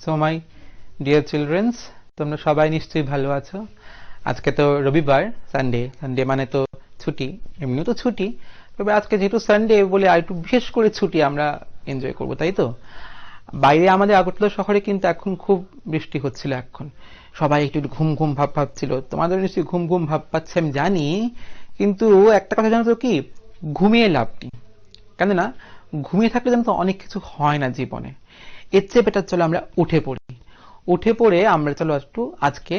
So my dear children's, তোমরা সবাই নিশ্চয়ই ভালো আছো। আজকে তো রবিবার, সানডে। সানডে মানে তো ছুটি, এমনিও তো ছুটি, তবে আজকে যেহেতু সানডে বলে আর একটু বিশেষ করে ছুটি আমরা এনজয় করবো, তাই তো? বাইরে আমাদের আগরতলা শহরে কিন্তু এখন খুব বৃষ্টি হচ্ছিল। এখন সবাই একটু একটু ঘুম ঘুম ভাব ভাবছিল। তোমাদের নিশ্চয়ই ঘুম ঘুম ভাব পাচ্ছে আমি জানি, কিন্তু একটা কথা জানো তো কি, ঘুমিয়ে লাভ নেই। কেননা ঘুমিয়ে থাকলে জানো তো অনেক কিছু হয় না জীবনে। এর চেয়ে বেটার চলো আমরা উঠে পড়ি। উঠে পড়ে আমরা চলো একটু আজকে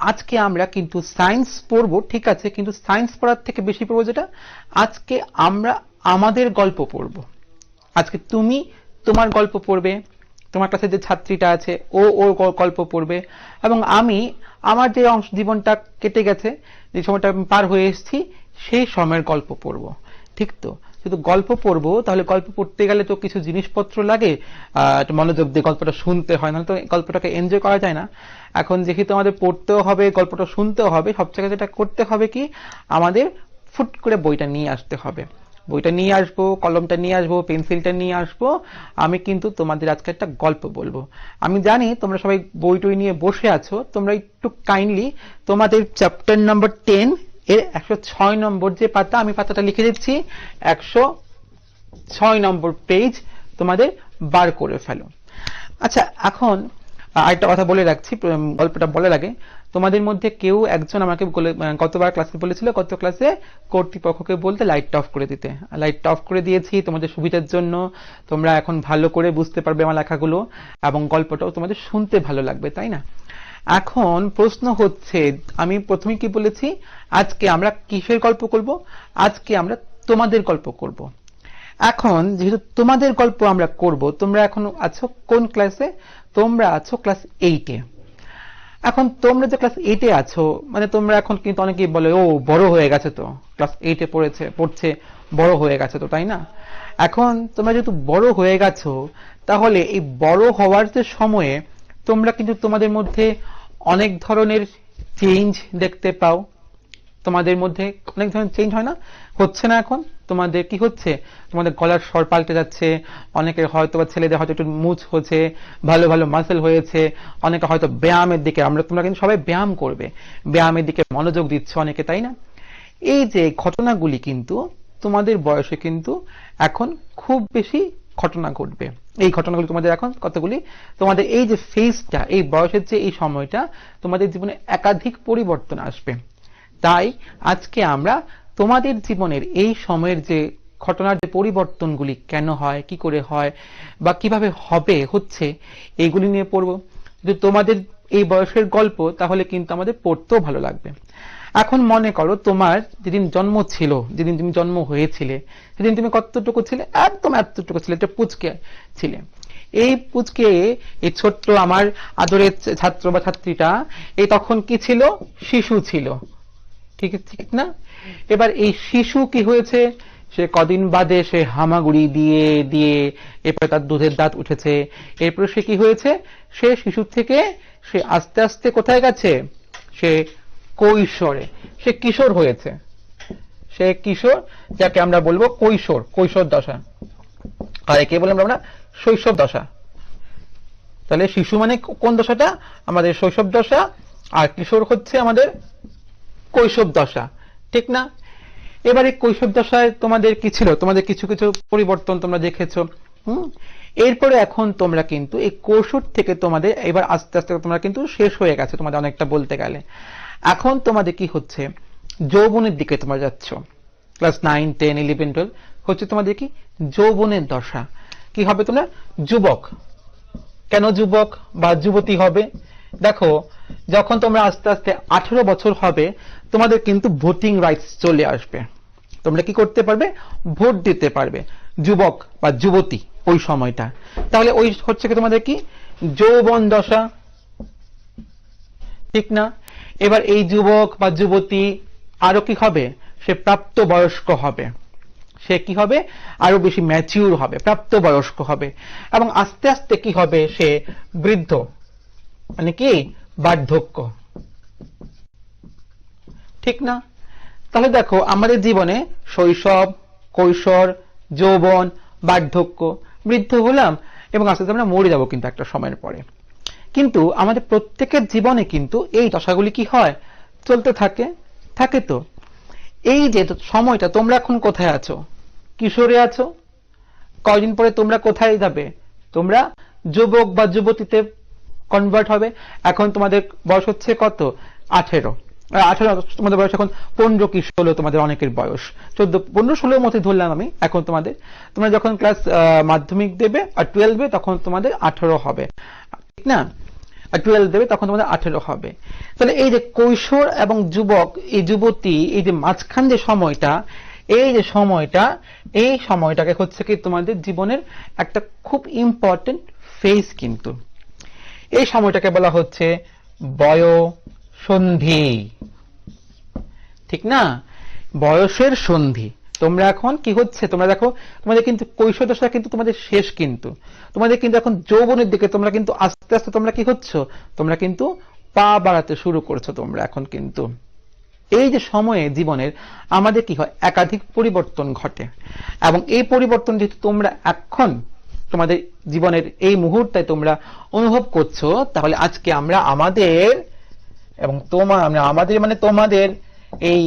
আজকে আমরা কিন্তু সায়েন্স পড়বো, ঠিক আছে, কিন্তু সায়েন্স পড়ার থেকে বেশি পড়বো যেটা, আজকে আমরা আমাদের গল্প পড়বো। আজকে তুমি তোমার গল্প পড়বে, তোমার কাছে যে ছাত্রীটা আছে ও ওর গল্প পড়বে, এবং আমি আমার যে জীবনটা কেটে গেছে, যে সময়টা আমি পার হয়ে এসেছি, সেই সময়ের গল্প পড়বো। ঠিক তো? শুধু গল্প পড়বো, তাহলে গল্প পড়তে গেলে তো কিছু জিনিসপত্র লাগে, মনোযোগ দিয়ে গল্পটা শুনতে হয়, না তো গল্পটাকে এনজয় করা যায় না। এখন যেহেতু আমাদের পড়তেও হবে, গল্পটা শুনতেও হবে, সব জায়গায় যেটা করতে হবে কি, আমাদের ফুট করে বইটা নিয়ে আসতে হবে। বইটা নিয়ে আসবো, কলমটা নিয়ে আসবো, পেন্সিলটা নিয়ে আসবো। আমি কিন্তু তোমাদের আজকে একটা গল্প বলবো। আমি জানি তোমরা সবাই বই টই নিয়ে বসে আছো, তোমরা একটু কাইন্ডলি তোমাদের চ্যাপ্টার নাম্বার 10 এর 106 নম্বর যে পাতা, আমি পাতাটা লিখে দিচ্ছি, 106 নম্বর পেজ তোমাদের বার করে ফেলো। আচ্ছা, এখন আরেকটা কথা বলে রাখছি গল্পটা বলার আগে। তোমাদের মধ্যে কেউ একজন আমাকে গতবার ক্লাসে বলেছিল, গত ক্লাসে কর্তৃপক্ষকে বলতে লাইটটা অফ করে দিতে। লাইটটা অফ করে দিয়েছি তোমাদের সুবিধার জন্য। তোমরা এখন ভালো করে বুঝতে পারবে আমার লেখাগুলো, এবং গল্পটাও তোমাদের শুনতে ভালো লাগবে, তাই না? এখন প্রশ্ন হচ্ছে, আমি প্রথমে কি বলেছি, আজকে আমরা কিসের গল্প করব? আজকে আমরা তোমাদের গল্প করব। এখন যেহেতু তোমাদের গল্প আমরা করব, তোমরা এখন আছো কোন ক্লাসে? তোমরা আছো ক্লাস 8-এ। এখন তোমরা যে ক্লাস 8-এ আছো, মানে তোমরা এখন কিন্তু অনেকেই বলে, ও বড় হয়ে গেছে, তো ক্লাস 8-এ পড়ছে, বড় হয়ে গেছে তো, তাই না? এখন তোমরা যেহেতু বড় হয়ে গেছো, তাহলে এই বড় হওয়ার যে সময়ে তোমরা কিন্তু তোমাদের মধ্যে অনেক ধরনের চেঞ্জ দেখতে পাও। তোমাদের মধ্যে অনেক ধরনের চেঞ্জ হয় না? হচ্ছে না? এখন তোমাদের কি হচ্ছে? তোমাদের গলার স্বর পাল্টে যাচ্ছে। অনেকে হয়তো বা ছেলেদের হয়তো একটু মুছ হচ্ছে, ভালো ভালো মাসেল হয়েছে। অনেকে হয়তো ব্যায়ামের দিকে, তোমরা কিন্তু সবাই ব্যায়াম করবে, ব্যায়ামের দিকে মনোযোগ দিচ্ছে অনেকে, তাই না? এই যে ঘটনাগুলি কিন্তু তোমাদের বয়সে কিন্তু এখন খুব বেশি ঘটনা ঘটবে। এই ঘটনাগুলি তোমাদের এখন কতগুলি, তোমাদের এই যে ফেজটা, এই বয়সের যে এই সময়টা, তোমাদের জীবনে একাধিক পরিবর্তন আসবে। তাই আজকে আমরা তোমাদের জীবনের এই সময়ের যে ঘটনার যে পরিবর্তনগুলি কেন হয়, কি করে হয়, বা কিভাবে হচ্ছে, এইগুলি নিয়ে পড়বো। যদি তোমাদের এই বয়সের গল্প, তাহলে কিন্তু আমাদের পড়তেও ভালো লাগবে। এখন মনে করো, তোমার যেদিন জন্ম ছিল, যেদিন তুমি জন্ম হয়েছিলে, সেদিন তুমি কতটুকু ছিলে? একদম এতটুকু ছিলে, একটা পুচকে ছিলে। এই পুচকে, এই ছোট্ট আমার আদরের ছাত্র বা ছাত্রীটা, এই তখন কি ছিল? শিশু ছিল, ঠিক ঠিক না? এবার এই শিশু কি হয়েছে? সে কদিন বাদে সে হামাগুড়ি দিয়ে দিয়ে এরপরে তার দুধের দাঁত উঠেছে। এরপরে সে কি হয়েছে? সে শিশু থেকে সে আস্তে আস্তে কোথায় গেছে? সে কৈশোরে, সে কিশোর হয়েছে। সে কিশোর, যাকে আমরা বলবো কৈশোর, কৈশোর দশা। আর একে বললাম আমরা শৈশব দশা। তাহলে শিশু মানে কোন দশাটা? আমাদের শৈশব দশা। আর কিশোর হচ্ছে আমাদের কৈশোর দশা, ঠিক না? এবারে কৈশোর দশায় তোমাদের কি ছিল? তোমাদের কিছু কিছু পরিবর্তন তোমরা দেখেছো। এরপরে এখন তোমরা কিন্তু এই কৈশোর থেকে তোমাদের এবার আস্তে আস্তে তোমরা কিন্তু শেষ হয়ে গেছে, তোমাদের অনেকটা বলতে গেলে। এখন তোমাদের কি হচ্ছে? যৌবনের দিকে তোমরা যাচ্ছ। ক্লাস 9, 10, 11, 12 হচ্ছে তোমাদের কি? যৌবনের দশা। কি হবে তোমরা? যুবক। কেন যুবক বা যুবতী হবে? দেখো, যখন তোমরা আস্তে আস্তে 18 বছর হবে, তোমাদের কিন্তু ভোটিং রাইটস চলে আসবে। তোমরা কি করতে পারবে? ভোট দিতে পারবে। যুবক বা যুবতী ওই সময়টা, তাহলে ওই হচ্ছে কি তোমাদের কি? যৌবন দশা, ঠিক না? এবার এই যুবক বা যুবতী আরো কি হবে? সে প্রাপ্ত বয়স্ক হবে। সে কি হবে? আরো বেশি ম্যাচিউর হবে, প্রাপ্ত বয়স্ক হবে। এবং আস্তে আস্তে কি হবে? সে বৃদ্ধ, মানে কি? বার্ধক্য, ঠিক না? তাহলে দেখো, আমাদের জীবনে শৈশব, কৈশোর, যৌবন, বার্ধক্য, বৃদ্ধ হলাম, এবং আস্তে আস্তে আমরা মরে যাবো কিন্তু একটা সময়ের পরে। কিন্তু আমাদের প্রত্যেকের জীবনে কিন্তু এই দশাগুলি কি হয়, চলতে থাকে। থাকে তো এই যে সময়টা, তোমরা এখন কোথায় আছো? কিশোরে আছো। কয়দিন পরে তোমরা কোথায় যাবে? তোমরা যুবক বা যুবতীতে কনভার্ট হবে। এখন তোমাদের বয়স হচ্ছে কত? 18। 18 তোমাদের বয়স এখন 15 কি 16, তোমাদের অনেকের বয়স 14, 15, 16 মধ্যে ধরলাম আমি। এখন তোমরা যখন ক্লাস মাধ্যমিক দেবে আর 12 তখন তোমাদের 18 হবে, ঠিক না? আর 12 দেবে তখন তোমাদের 18 হবে। তাহলে এই যে কৈশোর এবং যুবক, এই যুবতী, এই যে মাঝখান যে সময়টা, এই সময়টাকে হচ্ছে কি তোমাদের জীবনের একটা খুব ইম্পর্টেন্ট ফেজ। কিন্তু এই সময়টাকে বলা হচ্ছে বয়ঃসন্ধি, ঠিক না? বয়সের সন্ধি। তোমরা এখন কি হচ্ছে, তোমরা দেখো তোমাদের কিন্তু কৈশোর দশা কিন্তু তোমাদের শেষ, কিন্তু তোমাদের কিন্তু এখন যৌবনের দিকে তোমরা কিন্তু আস্তে আস্তে তোমরা কি হচ্ছ, তোমরা কিন্তু পা বাড়াতে শুরু করছো তোমরা এখন। কিন্তু এই যে সময়ে জীবনের আমাদের কি হয়, একাধিক পরিবর্তন ঘটে, এবং এই পরিবর্তন যেহেতু তোমরা এখন তোমাদের জীবনের এই মুহূর্তে তোমরা অনুভব করছো, তাহলে আজকে আমরা আমাদের এবং তোমাদের এই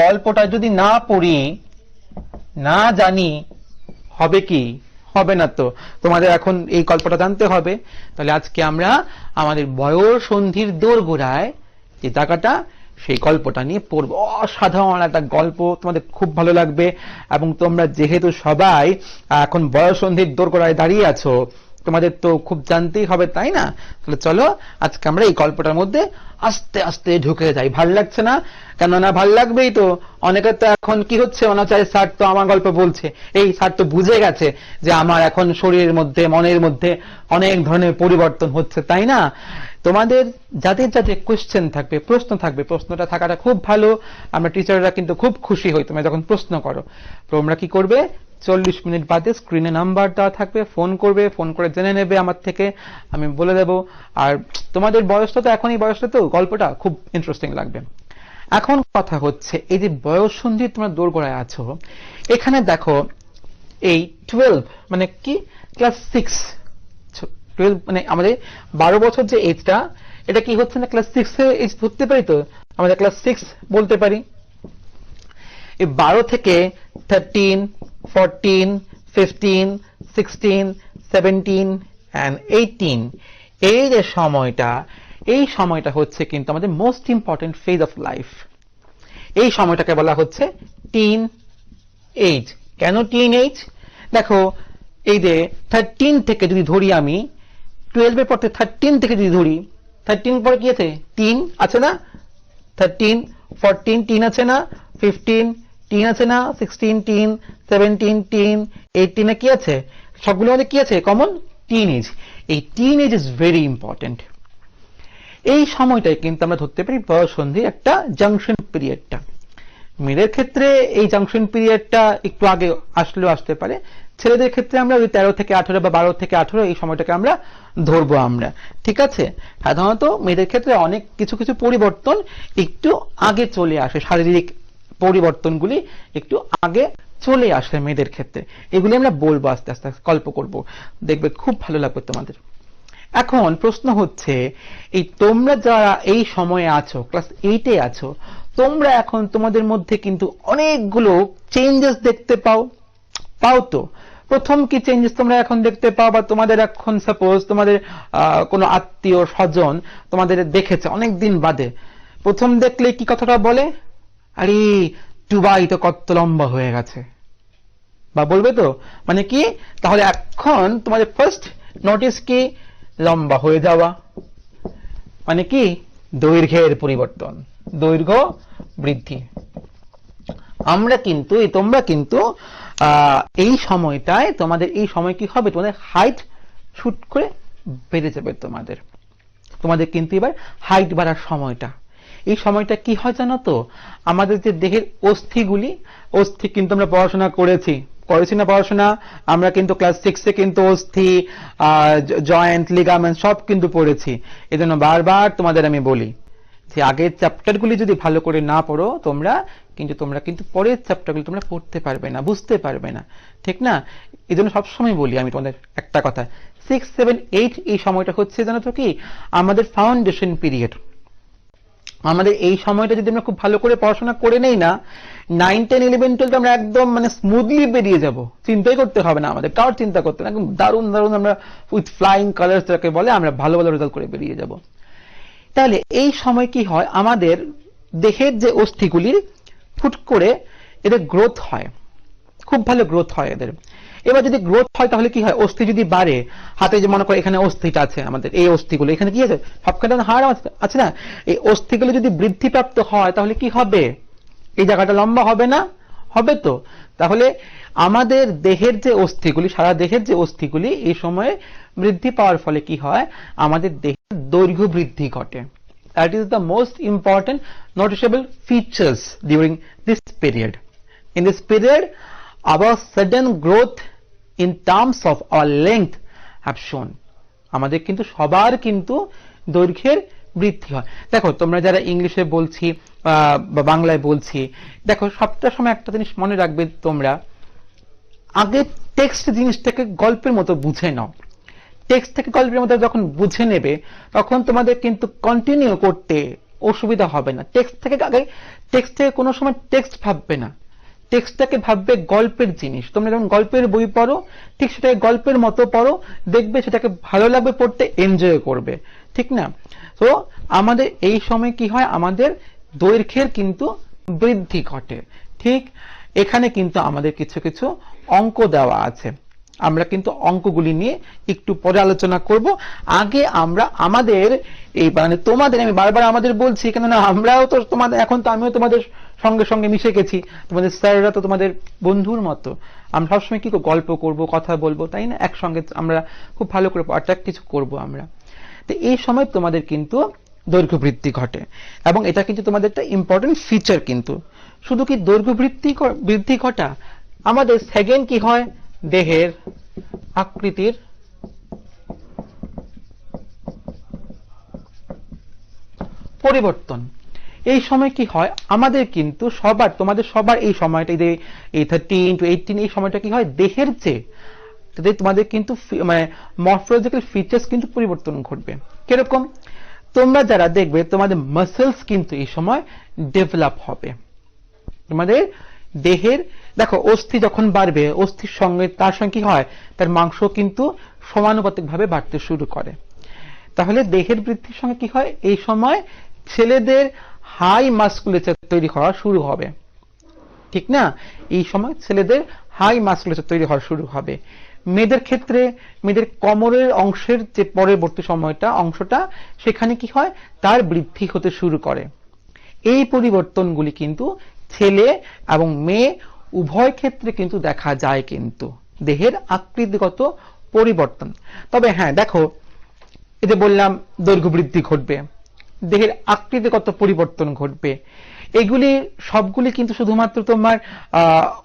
গল্পটা যদি না পড়ি, না জানি, হবে কি? হবে না তো। তোমাদের এখন এই গল্পটা জানতে হবে। তাহলে আজকে আমরা আমাদের বয়ঃসন্ধির দোরগোড়ায় যে জায়গাটা, সেই গল্পটা নিয়ে পড়বো। অসাধারণ একটা গল্প, তোমাদের খুব ভালো লাগবে। এবং তোমরা যেহেতু সবাই এখন বয়ঃসন্ধির দোরগোড়ায় দাঁড়িয়ে আছো, তোমাদের তো খুব জানতেই হবে, তাই না? তাহলে চলো আজকে আমরা এই গল্পটার মধ্যে আস্তে আস্তে ঢুকে যাই। ভাল লাগছে না? কেননা ভাল লাগবেই তো। অনেকের তো এখন কি হচ্ছে, অনাচারে স্যার তো আমার গল্প বলছে, এই স্যার তো বুঝে গেছে যে আমার এখন শরীরের মধ্যে, মনের মধ্যে অনেক ধরনের পরিবর্তন হচ্ছে, তাই না? তোমাদের যাদের যাদের কোশ্চেন থাকবে, প্রশ্ন থাকবে, প্রশ্নটা থাকাটা খুব ভালো। আমরা টিচাররা কিন্তু খুব খুশি হই তোমরা যখন প্রশ্ন করো। তোমরা কি করবে, 40 মিনিট বাদে স্ক্রিনে নাম্বার দেওয়া থাকবে, ফোন করবে, ফোন করে জেনে নেবে আমার থেকে, আমি বলে দেব। আর তোমাদের বয়সটা তো এখন, এই বয়সটা তো গল্পটা খুব ইন্টারেস্টিং লাগবে। এখন কথা হচ্ছে, এই যে বয়ঃসন্ধি তোমরা দোরগোড়ায় আছো, এখানে দেখো এই 12 মানে কি, ক্লাস 6, 12 মানে আমাদের 12 বছর যে এজটা, এটা কি হচ্ছে না, ক্লাস 6 এর এজ ধরতে পারি তো, আমাদের ক্লাস 6 বলতে পারি। এই 12 থেকে 13, 14, 15, 16, 17 and 18, এই যে সময়টা, এই সময়টা হচ্ছে কিন্তু আমাদের most important phase of life. এই সময়টাকে বলা হচ্ছে টিন এজ। কেন টিন এজ? দেখো এই যে 13 থেকে যদি ধরি আমি, 12 এর পর 13 থেকে যদি ধরি, 13 পরে কি আছে, টিন আছে না? 13, 14 টিন আছে না? 15 টিন আছে না? 16 টিন, 17 টিন, 18 এ কি আছে? সবগুলো মধ্যে কি আছে কমন? Teen age. এই teen age is very important. এই সময়টাই কিন্তু আমরা ধরতে পারি বয়ঃসন্ধির একটা জাংশন পিরিয়ডটা। মেয়েদের ক্ষেত্রে এই জাংশন পিরিয়ডটা একটু আগে আসলেও আসতে পারে। ছেলেদের ক্ষেত্রে আমরা ওই 13 থেকে 18 বা 12 থেকে 18 এই সময়টাকে আমরা ধরবো আমরা, ঠিক আছে? সাধারণত মেয়েদের ক্ষেত্রে অনেক কিছু কিছু পরিবর্তন একটু আগে চলে আসে, শারীরিক পরিবর্তনগুলি একটু আগে চলে আসে মেয়েদের ক্ষেত্রে। এগুলি আমরা বলবো, আস্তে আস্তে গল্প করব, দেখবে খুব ভালো লাগবে তোমাদের। এখন প্রশ্ন হচ্ছে, এই তোমরা যারা এই সময়ে আছো, ক্লাস 8 এ আছো, তোমরা এখন তোমাদের মধ্যে কিন্তু অনেকগুলো চেঞ্জেস দেখতে পাও তো। প্রথম কি চেঞ্জেস তোমরা এখন দেখতে পাও, বা তোমাদের এখন সাপোজ তোমাদের কোনো আত্মীয় স্বজন তোমাদের দেখেছে অনেক দিন বাদে, প্রথম দেখলে কি কথাটা বলে, আরে টুবাই তো কত লম্বা হয়ে গেছে, বা বলবে তো। মানে কি, তাহলে এখন তোমাদের ফার্স্ট নোটিস কি, লম্বা হয়ে যাওয়া। মানে কি, দৈর্ঘ্যের পরিবর্তন, দৈর্ঘ্য বৃদ্ধি। আমরা কিন্তু, তোমরা কিন্তু এই সময়টায়, তোমাদের এই সময় কি হবে, তোমাদের হাইট শুট করে বেড়ে যাবে। তোমাদের কিন্তু এবার হাইট বাড়ার সময়টা। এই সময়টা কি হয় জানো তো, আমাদের যে দেহের অস্থি কিন্তু আমরা পড়াশোনা করেছি না পড়াশোনা, আমরা কিন্তু ক্লাস 6 এ কিন্তু অস্থি, জয়েন্ট, লিগামেন্ট সব কিন্তু পড়েছি। এজন্য বারবার তোমাদের আমি বলি যে আগের চ্যাপ্টারগুলি যদি ভালো করে না পড়ো তোমরা, কিন্তু তোমরা কিন্তু পরের চ্যাপ্টারগুলো তোমরা পড়তে পারবে না, বুঝতে পারবে না, ঠিক না? এই জন্য সবসময় বলি আমি তোমাদের একটা কথা, 6, 7, 8 এই সময়টা হচ্ছে জানো তো কি আমাদের ফাউন্ডেশন পিরিয়ড। আমাদের এই সময়টা যদি আমরা খুব ভালো করে পড়াশোনা করে নেই না, 9, 10, 11, 12 আমরা একদম মানে স্মুথলি বেরিয়ে যাব, চিন্তাই করতে হবে না আমাদের, কারোর চিন্তা করতে না, একদম দারুণ দারুণ আমরা উইথ ফ্লাইং কালার্স যাকে বলে আমরা ভালো ভালো রেজাল্ট করে বেরিয়ে যাব। তাহলে এই সময় কি হয়, আমাদের দেহের যে অস্থিগুলি ফুট করে এদের গ্রোথ হয়, খুব ভালো গ্রোথ হয় এদের। এবার যদি গ্রোথ হয় তাহলে কি হয়, অস্থি যদি বাড়ে, হাতে যে মনে করো এখানে অস্থিটা আছে আমাদের, এই অস্থিগুলো এখানে কি আছে, সবখানে হাড় আছে না, এই অস্থিগুলো যদি বৃদ্ধিপ্রাপ্ত হয় তাহলে কি হবে, এই জায়গাটা লম্বা হবে না, হবে তো। তাহলে আমাদের দেহের যে অস্থিগুলি, সারা দেহের যে অস্থিগুলি এই সময়ে বৃদ্ধি পাওয়ার ফলে কি হয়, আমাদের দেহের দৈর্ঘ্য বৃদ্ধি ঘটে। That is the most important noticeable features during this period. In this period, our sudden growth in terms of our length have shown. আমাদের কিন্তু সবার কিন্তু দৈর্ঘ্যের বৃদ্ধি হয়। দেখো তোমরা যারা ইংলিশে বলছি বা বাংলায় বলছি, দেখো সবটা সময় একটা জিনিস মনে রাখবে, তোমরা আগে টেক্সট জিনিসটাকে গল্পের মতো বুঝে নাও। টেক্সট থেকে গল্পের মতো যখন বুঝে নেবে তখন তোমাদের কিন্তু কন্টিনিউ করতে অসুবিধা হবে না। টেক্সট থেকে কোনো সময় টেক্সট ভাববে না, টেক্সটটাকে ভাববে গল্পের জিনিস। তোমরা যখন গল্পের বই পড়ো ঠিক সেটাকে গল্পের মতো পড়ো, দেখবে সেটাকে ভালো লাগবে পড়তে, এনজয় করবে, ঠিক না? তো আমাদের এই সময় কি হয়, আমাদের দৈর্ঘ্যের কিন্তু বৃদ্ধি ঘটে। ঠিক এখানে কিন্তু আমাদের কিছু কিছু অঙ্ক দেওয়া আছে, আমরা কিন্তু অঙ্কগুলি নিয়ে একটু পরে আলোচনা করব। আগে আমরা আমাদের এই মানে তোমাদের, আমি বারবার আমাদের বলছি কেননা আমরাও তো তোমাদের, এখন তো আমিও তোমাদের সঙ্গে সঙ্গে মিশে গেছি, তোমাদের স্যাররা তো তোমাদের বন্ধুর মতো, আমরা সবসময় কি গল্প করব, কথা বলবো, তাই না? একসঙ্গে আমরা খুব ভালো করে একটা কিছু করব আমরা। তো এই সময় তোমাদের কিন্তু দৈর্ঘ্য বৃদ্ধি ঘটে এবং এটা কিন্তু তোমাদের একটা ইম্পর্টেন্ট ফিচার। কিন্তু শুধু কি দৈর্ঘ্য বৃদ্ধি ঘটা, আমাদের সেকেন্ড কি হয়, দেহের আকৃতির পরিবর্তন। এই সময় কি হয়, আমাদের কিন্তু সবার, তোমাদের সবার এই সময়টা, এই 13 to 18 এই সময়টা কি হয়, দেহের যে তোমাদের কিন্তু মানে মরফোলজিক্যাল ফিচার্স কিন্তু পরিবর্তন ঘটবে। কিরকম, তোমরা যারা দেখবে তোমাদের মাসেলস কিন্তু এই সময় ডেভেলপ হবে। তোমাদের দেহের দেখো অস্থি যখন বাড়বে, অস্থির সঙ্গে তার সঙ্গে কি হয়, তার মাংস কিন্তু সমানুপাতিক ভাবে বাড়তে শুরু করে। তাহলে দেহের বৃদ্ধির সঙ্গে কি হয়, এই সময় ছেলেদের হাই মাসকুলেচার তৈরি হওয়া শুরু হবে, ঠিক না? এই সময় ছেলেদের হাই মাসকুলেচার তৈরি হওয়া শুরু হবে। মেয়েদের ক্ষেত্রে মেয়েদের কোমরের অংশের যে পরবর্তী অংশটা সেখানে কি হয়, তার বৃদ্ধি হতে শুরু করে। এই পরিবর্তনগুলি কিন্তু ছেলে এবং মেয়ে উভয় ক্ষেত্রে কিন্তু দেখা যায়, কিন্তু দেহের আকৃতিগত পরিবর্তন। তবে হ্যাঁ দেখো, এই যে বললাম দৈর্ঘ্য বৃদ্ধি ঘটবে, দেহের আকৃতিগত পরিবর্তন ঘটবে, এগুলি সবগুলি কিন্তু শুধুমাত্র তোমার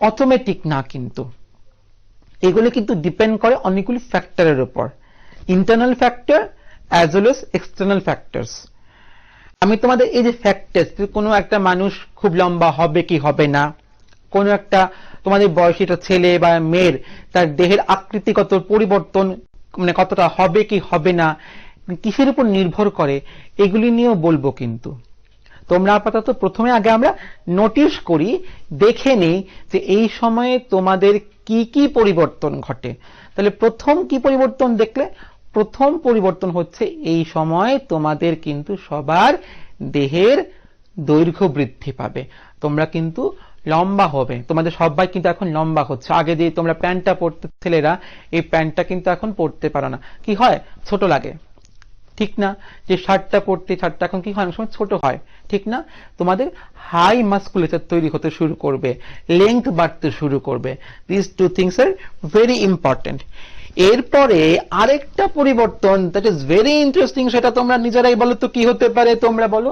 অটোমেটিক না, কিন্তু এগুলি কিন্তু ডিপেন্ড করে অনেকগুলি ফ্যাক্টরের উপর, internal factor as well as external factors. আমি তোমাদের এই যে ফ্যাক্টরস, কোনো একটা মানুষ খুব লম্বা হবে কি হবে না, কোনো একটা তোমাদের বয়সী একটা ছেলে বা মেয়ের তার দেহের আকৃতিগত পরিবর্তন মানে কতটা হবে কি হবে না, কিসের উপর নির্ভর করে, এগুলি নিয়েও বলবো। কিন্তু তোমরা আপাতত প্রথমে আগে আমরা নোটিশ করি, দেখে নেই যে এই সময়ে তোমাদের কি কি পরিবর্তন ঘটে। তাহলে প্রথম কি পরিবর্তন দেখলে, প্রথম পরিবর্তন হচ্ছে এই সময় তোমাদের কিন্তু সবার দেহের দৈর্ঘ্য বৃদ্ধি পাবে, তোমরা কিন্তু লম্বা হবে, তোমাদের সবাই কিন্তু এখন লম্বা হচ্ছে। আগে যে তোমরা প্যান্টটা পরতে ছেলেরা, এই প্যান্টটা কিন্তু এখন পরতে পারো না, কি হয়, ছোট লাগে, ঠিক না? যে শার্টটা পরতে, শার্টটা এখন কি হয়, অনেক সময় ছোট হয়, ঠিক না? তোমাদের হাই মাসকুলেচার তৈরি হতে শুরু করবে, লেংথ বাড়তে শুরু করবে। This two things are very important. এরপরে আরেকটা পরিবর্তন দ্যাট ইজ ভেরি ইন্টারেস্টিং, সেটা তোমরা নিজেরাই বলো তো কি হতে পারে, তোমরা বলো,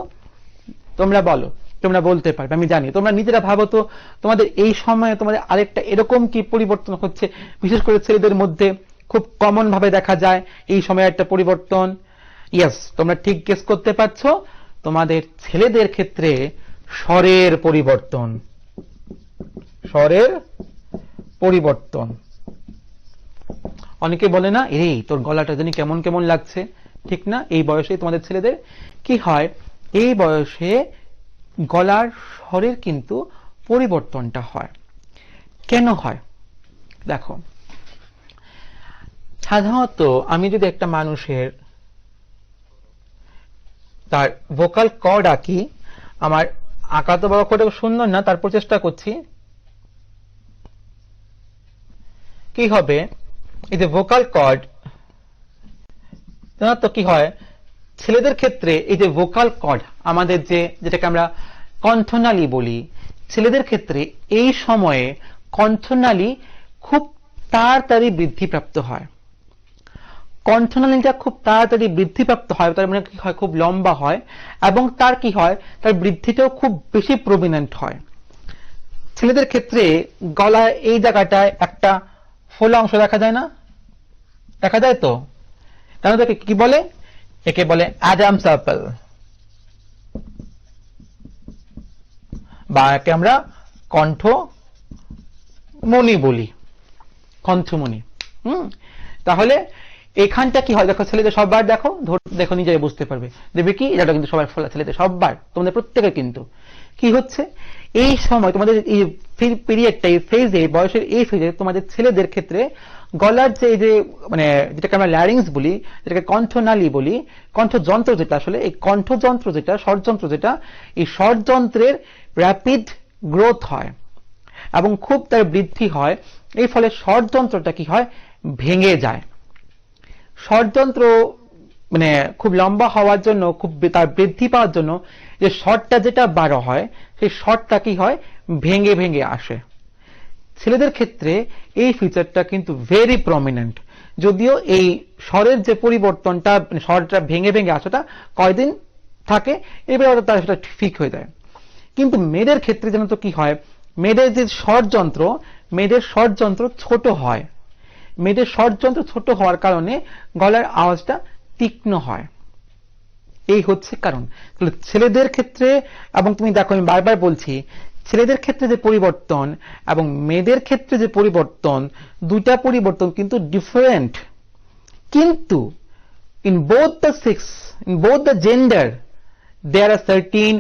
তোমরা বলতে পারবে, আমি জানি। তোমরা নিজেরা ভাবো তো, তোমাদের এই সময়ে তোমাদের আরেকটা এরকম কি পরিবর্তন হচ্ছে, বিশেষ করে ছেলেদের মধ্যে খুব কমন ভাবে দেখা যায় এই সময় একটা পরিবর্তন। ইয়েস, তোমরা ঠিক গেস করতে পারছো, তোমাদের ছেলেদের ক্ষেত্রে স্বরের পরিবর্তন, স্বরের পরিবর্তন। অনেকে বলে না, এই তোর গলাটা জানি কেমন কেমন লাগছে, ঠিক না? এই বয়সে তোমাদের ছেলেদের কি হয়, এই বয়সে গলার স্বরের কিন্তু পরিবর্তনটা হয়। কেন হয় দেখো, সাধারণত আমি যদি একটা মানুষের তার ভোকাল কর্ড আঁকি, আমার আঁকা তো বড় করে সুন্দর না, তারপর চেষ্টা করছি, কি হবে, এই যে ভোকাল কর্ড, তো কি হয় ছেলেদের ক্ষেত্রে, এই যে ভোকাল কর্ড আমাদের যেটাকে আমরা কণ্ঠনালী বলি, ছেলেদের ক্ষেত্রে এই সময়ে কণ্ঠনালী খুব তাড়াতাড়ি বৃদ্ধিপ্রাপ্ত হয়। কণ্ঠনালীটা খুব তাড়াতাড়ি বৃদ্ধিপ্রাপ্ত হয়, তার মানে কি হয়, খুব লম্বা হয়, এবং তার কি হয়, তার বৃদ্ধিটাও খুব বেশি প্রমিনেন্ট হয়। ছেলেদের ক্ষেত্রে গলায় এই জায়গাটায় একটা ফোলা অংশ দেখা যায় না, দেখা যায় তো, তাহলে তাকে কি বলে, একে বলে অ্যাডামস অ্যাপল, বা একে আমরা কণ্ঠমণি বলি, কণ্ঠমণি। তাহলে এখানটা কি হয় দেখো, ছেলেদের সববার দেখো, দেখো নিজেই বুঝতে পারবে, দেখবে কি এটা কিন্তু সবার ফোলা, ছেলেদের সববার, তোমাদের প্রত্যেকের কিন্তু কি হচ্ছে, এই সময় তোমাদের এই পিরিয়ডটা, এই ফেজে, বয়সের এই ফেজে তোমাদের ছেলেদের ক্ষেত্রে গলার যে মানে যেটাকে আমরা ল্যারিংস বলি, যেটাকে কণ্ঠনালী বলি, কণ্ঠযন্ত্র যেটা, আসলে এই কণ্ঠযন্ত্র যেটা, স্বরযন্ত্র যেটা, এই স্বরযন্ত্রের র্যাপিড গ্রোথ হয় এবং খুব তার বৃদ্ধি হয়। এই ফলে স্বরযন্ত্রটা কি হয়, ভেঙে যায়। স্বরযন্ত্র মানে খুব লম্বা হওয়ার জন্য, খুব তার বৃদ্ধি পাওয়ার জন্য যে স্বরটা যেটা বার হয়, সেই স্বরটা কি হয়, ভেঙে ভেঙে আসে। ছেলেদের ক্ষেত্রে এই ফিচারটা কিন্তু ভেরি প্রমিনেন্ট, যদিও এই স্বরের যে পরিবর্তনটা, স্বরটা ভেঙে ভেঙে আসাটা কয়দিন থাকে, এবারে তার সেটা ঠিক হয়ে যায়। কিন্তু মেয়েদের ক্ষেত্রে যেন তো কি হয়, মেয়েদের যে স্বরযন্ত্র, মেয়েদের স্বরযন্ত্র ছোট হয়, মেয়েদের স্বরযন্ত্র ছোট হওয়ার কারণে গলার আওয়াজটা তীক্ষ্ণ হয়। এই হচ্ছে কারণ। তাহলে ছেলেদের ক্ষেত্রে, এবং তুমি দেখো আমি বারবার বলছি, ছেলেদের ক্ষেত্রে যে পরিবর্তন এবং মেয়েদের ক্ষেত্রে যে পরিবর্তন, দুইটা পরিবর্তন কিন্তু ডিফারেন্ট, কিন্তু in both the gender there are certain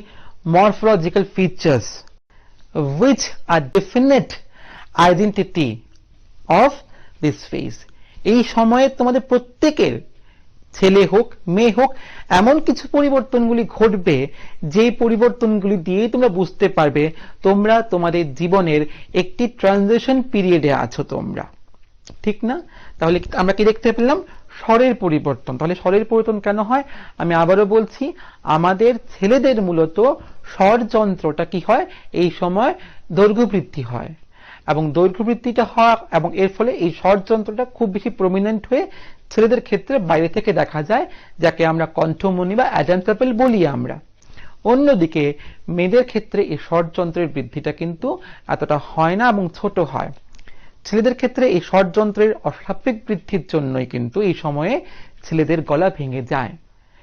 morphological features which are definite identity of this phase. এই সময়ে তোমাদের প্রত্যেকের, ছেলে হোক মেয়ে হোক, এমন কিছু পরিবর্তনগুলি ঘটবে, যে পরিবর্তনগুলি দিয়ে তোমরা বুঝতে পারবে তোমরা তোমাদের জীবনের একটি ট্রানজিশন পিরিয়ডে আছো তোমরা, ঠিক না? তাহলে আমরা কি দেখতে পেলাম, স্বরের পরিবর্তন। তাহলে স্বরের পরিবর্তন কেন হয়, আমি আবারও বলছি, আমাদের ছেলেদের মূলত স্বরযন্ত্রটা কি হয়, এই সময় দৈর্ঘ্য বৃদ্ধি হয়, এবং দৈর্ঘ্য বৃদ্ধিটা হয় এবং এর ফলে এই স্বরযন্ত্রটা খুব বেশি প্রমিনেন্ট হয়ে ছেলেদের ক্ষেত্রে বাইরে থেকে দেখা যায়, যাকে আমরা কণ্ঠমণি বা অ্যাডামস অ্যাপল বলি আমরা। অন্যদিকে মেয়েদের ক্ষেত্রে এই স্বরযন্ত্রের বৃদ্ধিটা কিন্তু এতটা হয় না এবং ছোট হয়। ছেলেদের ক্ষেত্রে এই স্বরযন্ত্রের অস্বাভাবিক বৃদ্ধির জন্যই কিন্তু এই সময়ে ছেলেদের গলা ভেঙে যায়,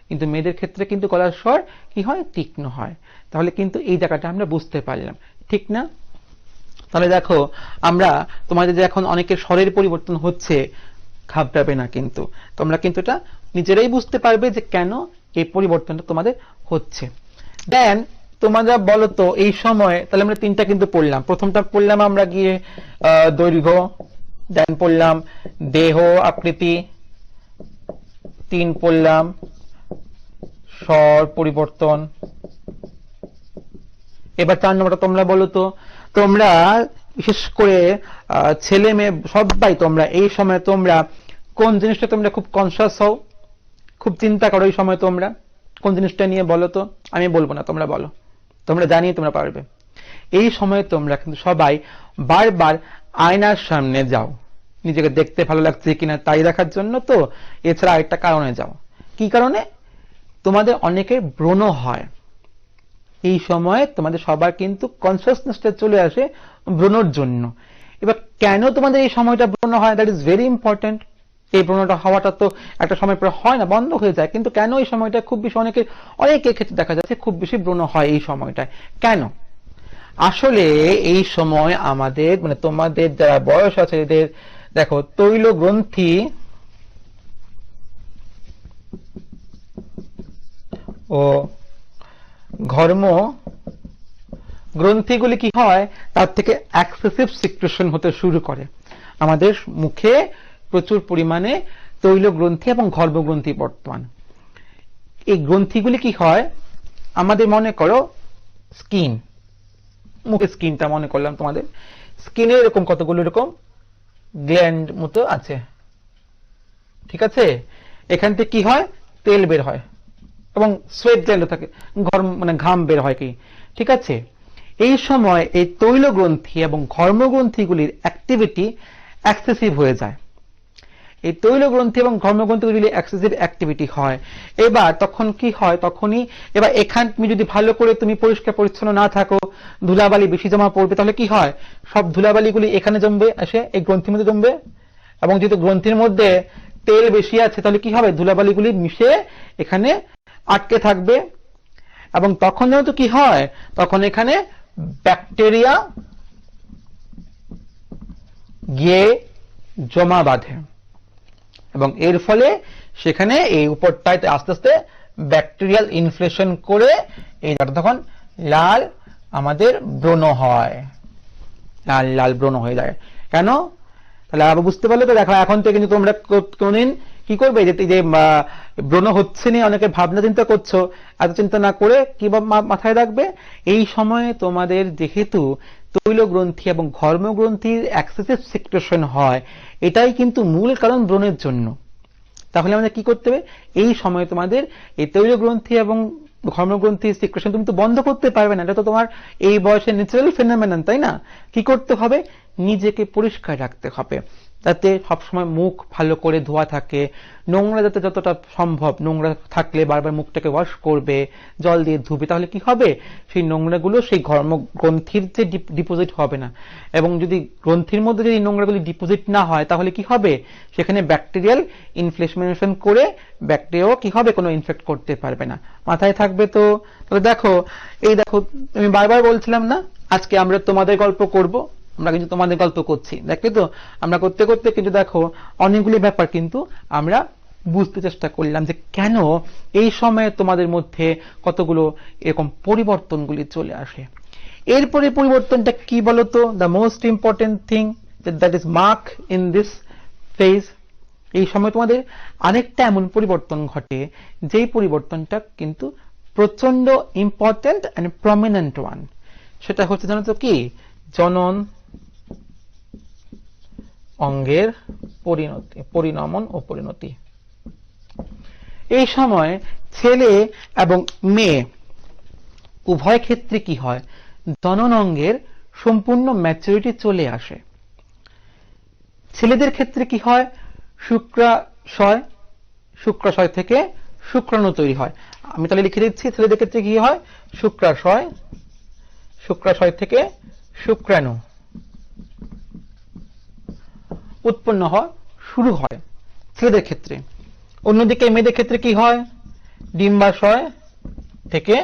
কিন্তু মেয়েদের ক্ষেত্রে কিন্তু গলার স্বর কি হয়, তীক্ষ্ণ হয়। তাহলে কিন্তু এই জায়গাটা আমরা বুঝতে পারলাম, ঠিক না? তাহলে দেখো, আমরা তোমাদের যে এখন অনেকের স্বরের পরিবর্তন হচ্ছে, ঘাবড়াবে না, কিন্তু তোমরা কিন্তু এটা নিজেরাই বুঝতে পারবে যে কেন এই পরিবর্তনটা তোমাদের হচ্ছে। দেন তোমরা বলো তো, এই সময় তাহলে আমরা তিনটা কিন্তু পড়লাম। প্রথমটা পড়লাম আমরা গিয়ে দৈর্ঘ্য, দেন পড়লাম দেহ আকৃতি, 3 পড়লাম স্বর পরিবর্তন। এবার 4 নম্বরটা তোমরা বলো তো, তোমরা বিশেষ করে ছেলে মেয়ে সবাই তোমরা এই সময় তোমরা কোন জিনিসটা তোমরা খুব কনসিয়াস হও, খুব চিন্তা করো এই সময় তোমরা কোন জিনিসটা নিয়ে, বলো তো? আমি বলবো না, তোমরা বলো, তোমরা জানিয়ে তোমরা পারবে। এই সময় তোমরা কিন্তু সবাই বারবার আয়নার সামনে যাও, নিজেকে দেখতে ভালো লাগছে কিনা তাই দেখার জন্য তো, এছাড়া আরেকটা কারণে যাও। কি কারণে? তোমাদের অনেকের ব্রণ হয় এই সময়, তোমাদের সবার কিন্তু কনসিয়াসনেসটা চলে আসে ব্রণর জন্য। এবার কেন তোমাদের এই সময়টা ব্রণ হয়, দ্যাট ইজ ভেরি ইম্পর্টেন্ট। এই ব্রণটা হওয়াটা তো একটা সময় পরে হয় না, বন্ধ হয়ে যায়। কিন্তু কেন এই সময়টা খুব বেশি অনেকের ক্ষেত্রে দেখা যাচ্ছে খুব বেশি ব্রণ হয় এই সময়টায়? কেন? আসলে এই সময় আমাদের মানে তোমাদের যারা বয়স আছে এদের দেখো তৈল গ্রন্থি ও ঘর্ম গ্রন্থিগুলি কি হয়, তার থেকে এক্সেসিভ সিক্রেশন হতে শুরু করে। আমাদের মুখে প্রচুর পরিমাণে তৈল গ্রন্থি এবং ঘর্ম গ্রন্থি বর্তমান। এই গ্রন্থিগুলি কি হয়, আমাদের মনে করো স্কিন, মুখের স্কিনটা মনে করলাম, তোমাদের স্কিনে এরকম কতগুলো এরকম গ্ল্যান্ড মতো আছে, ঠিক আছে? এখান থেকে কি হয়, তেল বের হয় এবং সোয়েট গ্ল্যান্ড থাকে, মানে ঘাম বের হয় কি, ঠিক আছে? এই সময় এই তৈল গ্রন্থি এবং ঘর্ম গ্রন্থিগুলির অ্যাক্টিভিটি এক্সেসিভ হয়ে যায়। এই তৈল গ্রন্থি এবং ঘর্মগ্রন্থিগুলি এক্সেসিভ অ্যাক্টিভিটি হয়। এবার তখন কি হয়, তখনই এবার এখান তুমি যদি ভালো করে তুমি পরিষ্কার পরিচ্ছন্ন না থাকো, ধুলাবালি বেশি জমা পড়বে, তাহলে কি হয়, সব ধুলাবালিগুলি এখানে জমবে, এসে এই গ্রন্থির মধ্যে জমবে। এবং যেহেতু গ্রন্থির মধ্যে তেল বেশি আছে, তাহলে কি হবে, ধুলাবালিগুলি মিশে এখানে আটকে থাকবে। এবং তখন যেহেতু কি হয়, তখন এখানে ব্যাকটেরিয়া গিয়ে জমা বাঁধে এবং এর ফলে সেখানে এই উপরটায় আস্তে আস্তে ব্যাকটেরিয়াল ইনফ্লেশন করে এই জায়গাটা তখন লাল আমাদের ব্রণ হয়, লাল লাল ব্রণ হয়ে যায়। কেন? তাহলে আবার বুঝতে পারলে তো? দেখো এখন থেকে কিন্তু তোমরা কোনদিন কি করবে, যে ব্রণ হচ্ছে না অনেকে ভাবনা চিন্তা করছো, এত চিন্তা না করে কি মাথায় রাখবে, এই সময়ে তোমাদের যেহেতু তৈল গ্রন্থি এবং ঘর্ম গ্রন্থির এক্সেসিভ সিক্রেশন হয়, এটাই কিন্তু মূল কারণ ব্রণের জন্য। তাহলে আমাদের কি করতে হবে, এই সময় তোমাদের এই তৈল গ্রন্থি এবং ঘর্মগ্রন্থির সিক্রেশন তুমি তো বন্ধ করতে পারবে না, এটা তো তোমার এই বয়সের ন্যাচারাল ফেনোমেনন, তাই না? কি করতে হবে, নিজেকে পরিষ্কার রাখতে হবে, যাতে সবসময় মুখ ভালো করে ধোয়া থাকে, নোংরা যাতে যতটা সম্ভব, নোংরা থাকলে বারবার মুখটাকে ওয়াশ করবে, জল দিয়ে ধুবে, তাহলে কি হবে, সেই নোংরাগুলো সেই গ্রন্থির যে ডিপোজিট হবে না। এবং যদি গ্রন্থির মধ্যে যদি নোংরাগুলি ডিপোজিট না হয়, তাহলে কি হবে, সেখানে ব্যাকটেরিয়াল ইনফ্লেমেশন করে ব্যাকটেরিয়াও কি হবে, কোনো ইনফেক্ট করতে পারবে না। মাথায় থাকবে তো? তাহলে দেখো, এই দেখো আমি বারবার বলছিলাম না, আজকে আমরা তোমাদের গল্প করব, আমরা কিন্তু তোমাদের গল্প করছি, দেখলে তো? আমরা করতে করতে কিন্তু দেখো অনেকগুলি ব্যাপার কিন্তু আমরা বুঝতে চেষ্টা করলাম, যে কেন এই সময়ে তোমাদের মধ্যে কতগুলো এরকম পরিবর্তনগুলি চলে আসে। এরপরে পরিবর্তনটা কি বলতো, the most important thing that is mark in this phase, এই সময় তোমাদের আরেকটা এমন পরিবর্তন ঘটে, যেই পরিবর্তনটা কিন্তু প্রচন্ড ইম্পর্টেন্ট এন্ড প্রমিনেন্ট ওয়ান। সেটা হচ্ছে জানো তো কি, জনন অঙ্গের পরিণতি, পরিণমন ও পরিণতি। এই সময় ছেলে এবং মেয়ে উভয় ক্ষেত্রে কি হয়, জনন অঙ্গের সম্পূর্ণ ম্যাচুরিটি চলে আসে। ছেলেদের ক্ষেত্রে কি হয়, শুক্রাশয় থেকে শুক্রাণু তৈরি হয়। আমি তাহলে লিখে দিচ্ছি, ছেলেদের ক্ষেত্রে কি হয়, শুক্রাশয় থেকে শুক্রাণু উৎপন্ন হওয়া শুরু হয় ছেলেদের ক্ষেত্রে। অন্যদিকে মেয়েদের ক্ষেত্রে কি হয়, ডিম্বাশয় থেকে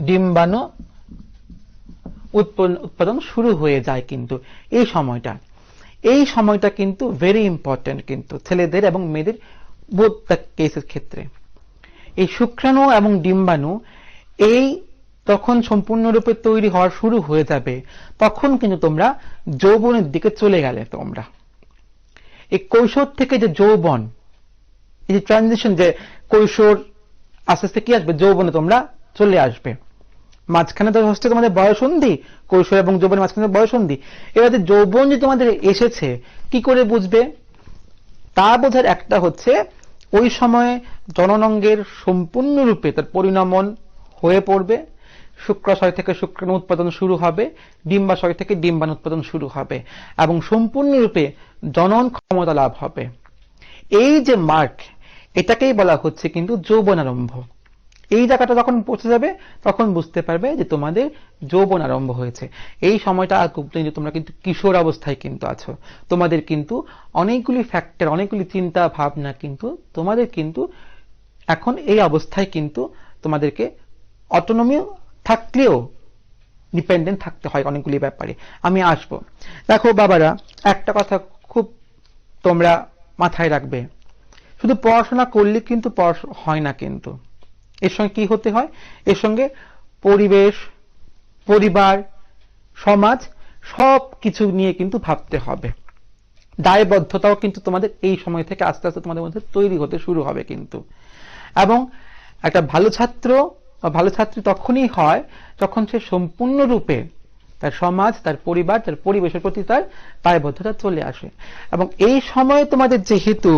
ডিম্বাণু উৎপাদন শুরু হয়ে যায়। কিন্তু এই সময়টা কিন্তু ভেরি ইম্পর্টেন্ট কিন্তু ছেলেদের এবং মেয়েদের বোথ দ্য কেসের ক্ষেত্রে। এই শুক্রাণু এবং ডিম্বাণু এই তখন সম্পূর্ণরূপে তৈরি হওয়া শুরু হয়ে যাবে, তখন কিন্তু তোমরা যৌবনের দিকে চলে গেলে। তোমরা এই কৈশোর থেকে যে যৌবন, এই যে ট্রানজিশন, যে কৈশোর আস্তে আস্তে কি আসবে, যৌবনে তোমরা চলে আসবে। মাঝখানে তো হচ্ছে তোমাদের বয়সন্ধি, কৈশোর এবং যৌবনের মাঝখানে বয়সন্ধি। এবার যে যৌবন যে তোমাদের এসেছে, কি করে বুঝবে, তা বোঝার একটা হচ্ছে ওই সময়ে জননাঙ্গের সম্পূর্ণরূপে তার পরিণমন হয়ে পড়বে, শুক্রাশয় থেকে শুক্রাণু উৎপাদন শুরু হবে, ডিম্বাশয় থেকে ডিম্বাণু উৎপাদন শুরু হবে এবং সম্পূর্ণরূপে জনন ক্ষমতা লাভ হবে। এই যে মার্ক, এটাকেই বলা হচ্ছে কিন্তু যৌবনারম্ভ। এই জায়গাটা যখন পৌঁছে যাবে তখন বুঝতে পারবে যে তোমাদের যৌবন আরম্ভ হয়েছে। এই সময়টা তোমরা কিন্তু কিশোর অবস্থায় কিন্তু আছো। তোমাদের কিন্তু অনেকগুলি ফ্যাক্টর, অনেকগুলি চিন্তা ভাবনা কিন্তু তোমাদের কিন্তু এখন এই অবস্থায় কিন্তু তোমাদেরকে অটোনমি থাকলেও ডিপেন্ডেন্ট থাকতে হয় অনেকগুলি ব্যাপারে। আমি আসবো। দেখো বাবারা, একটা কথা খুব তোমরা মাথায় রাখবে, শুধু পড়াশোনা করলে কিন্তু হয় না, কিন্তু এর সঙ্গে কি হতে হয়, এর সঙ্গে পরিবেশ, পরিবার, সমাজ সব কিছু নিয়ে কিন্তু ভাবতে হবে। দায়বদ্ধতাও কিন্তু তোমাদের এই সময় থেকে আস্তে আস্তে তোমাদের মধ্যে তৈরি হতে শুরু হবে কিন্তু। এবং একটা ভালো ছাত্র বা ভালো ছাত্রী তখনই হয় যখন সে সম্পূর্ণরূপে তার সমাজ, তার পরিবার, তার পরিবেশের প্রতি তার দায়বদ্ধতা চলে আসে। এবং এই সময়ে তোমাদের যেহেতু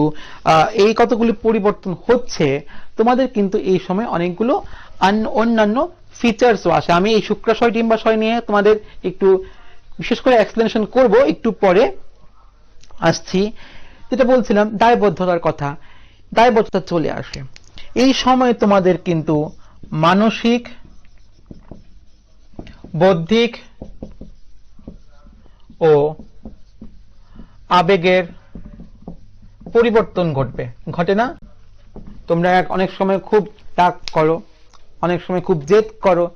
এই কতগুলি পরিবর্তন হচ্ছে, তোমাদের কিন্তু এই সময় অনেকগুলো অন্যান্য ফিচার্সও আসে। আমি এই শুক্রাশয় ডিম্বাশয় নিয়ে তোমাদের একটু বিশেষ করে এক্সপ্লেনেশন করব একটু পরে, আসছি। যেটা বলছিলাম দায়বদ্ধতার কথা, দায়বদ্ধতা চলে আসে এই সময়। তোমাদের কিন্তু মানসিক, বৌদ্ধিক ও আবেগের পরিবর্তন ঘটবে, ঘটে না? তোমরা অনেক সময় খুব রাগ করো, অনেক সময় খুব জেদ করো,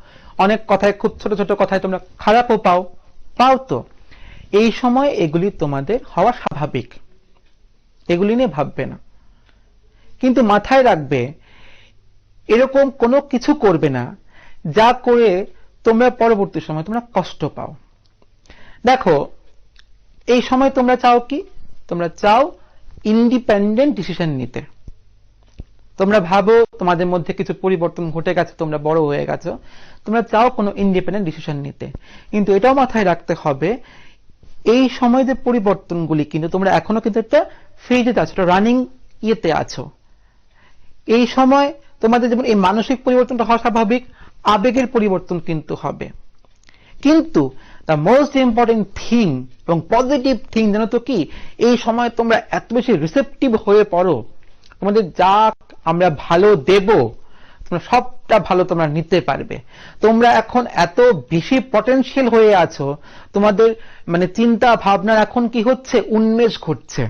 অনেক কথায়, খুব ছোট ছোট কথায় তোমরা খারাপও পাও তো। এই সময় এগুলি তোমাদের হওয়া স্বাভাবিক, এগুলি নিয়ে ভাববে না। কিন্তু মাথায় রাখবে, এরকম কোনো কিছু করবে না যা করে তোমরা পরবর্তী সময় তোমরা কষ্ট পাও। দেখো, এই সময় তোমরা চাও কি? তোমরা চাও ইন্ডিপেন্ডেন্ট ডিসিশন নিতে। তোমরা ভাবো তোমাদের মধ্যে কিছু পরিবর্তন ঘটে গেছে, তোমরা বড় হয়ে গেছো, তোমরা চাও কোনো ইন্ডিপেন্ডেন্ট ডিসিশন নিতে। কিন্তু এটাও মাথায় রাখতে হবে, এই সময় যে পরিবর্তনগুলি কিন্তু তোমরা এখনো কিন্তু একটা ফেজে আছো, রানিং ইয়েতে আছো। এই সময় তোমাদের যেমন এই মানসিক পরিবর্তনটা হওয়া স্বাভাবিক, আবেগের পরিবর্তন কিন্তু হবে। কিন্তু দ্য মোস্ট ইম্পর্টেন্ট থিং এবং পজিটিভ থিং জানো তো কি, এই সময় তোমরা এত বেশি রিসেপটিভ হয়ে পড়ো, তোমাদের যা আমরা ভালো দেব তোমরা সবটা ভালো তোমরা নিতে পারবে। তোমরা এখন এত বেশি পটেনশিয়াল হয়ে আছো, তোমাদের মানে চিন্তা ভাবনার এখন কি হচ্ছে, উন্মেষ ঘটছে।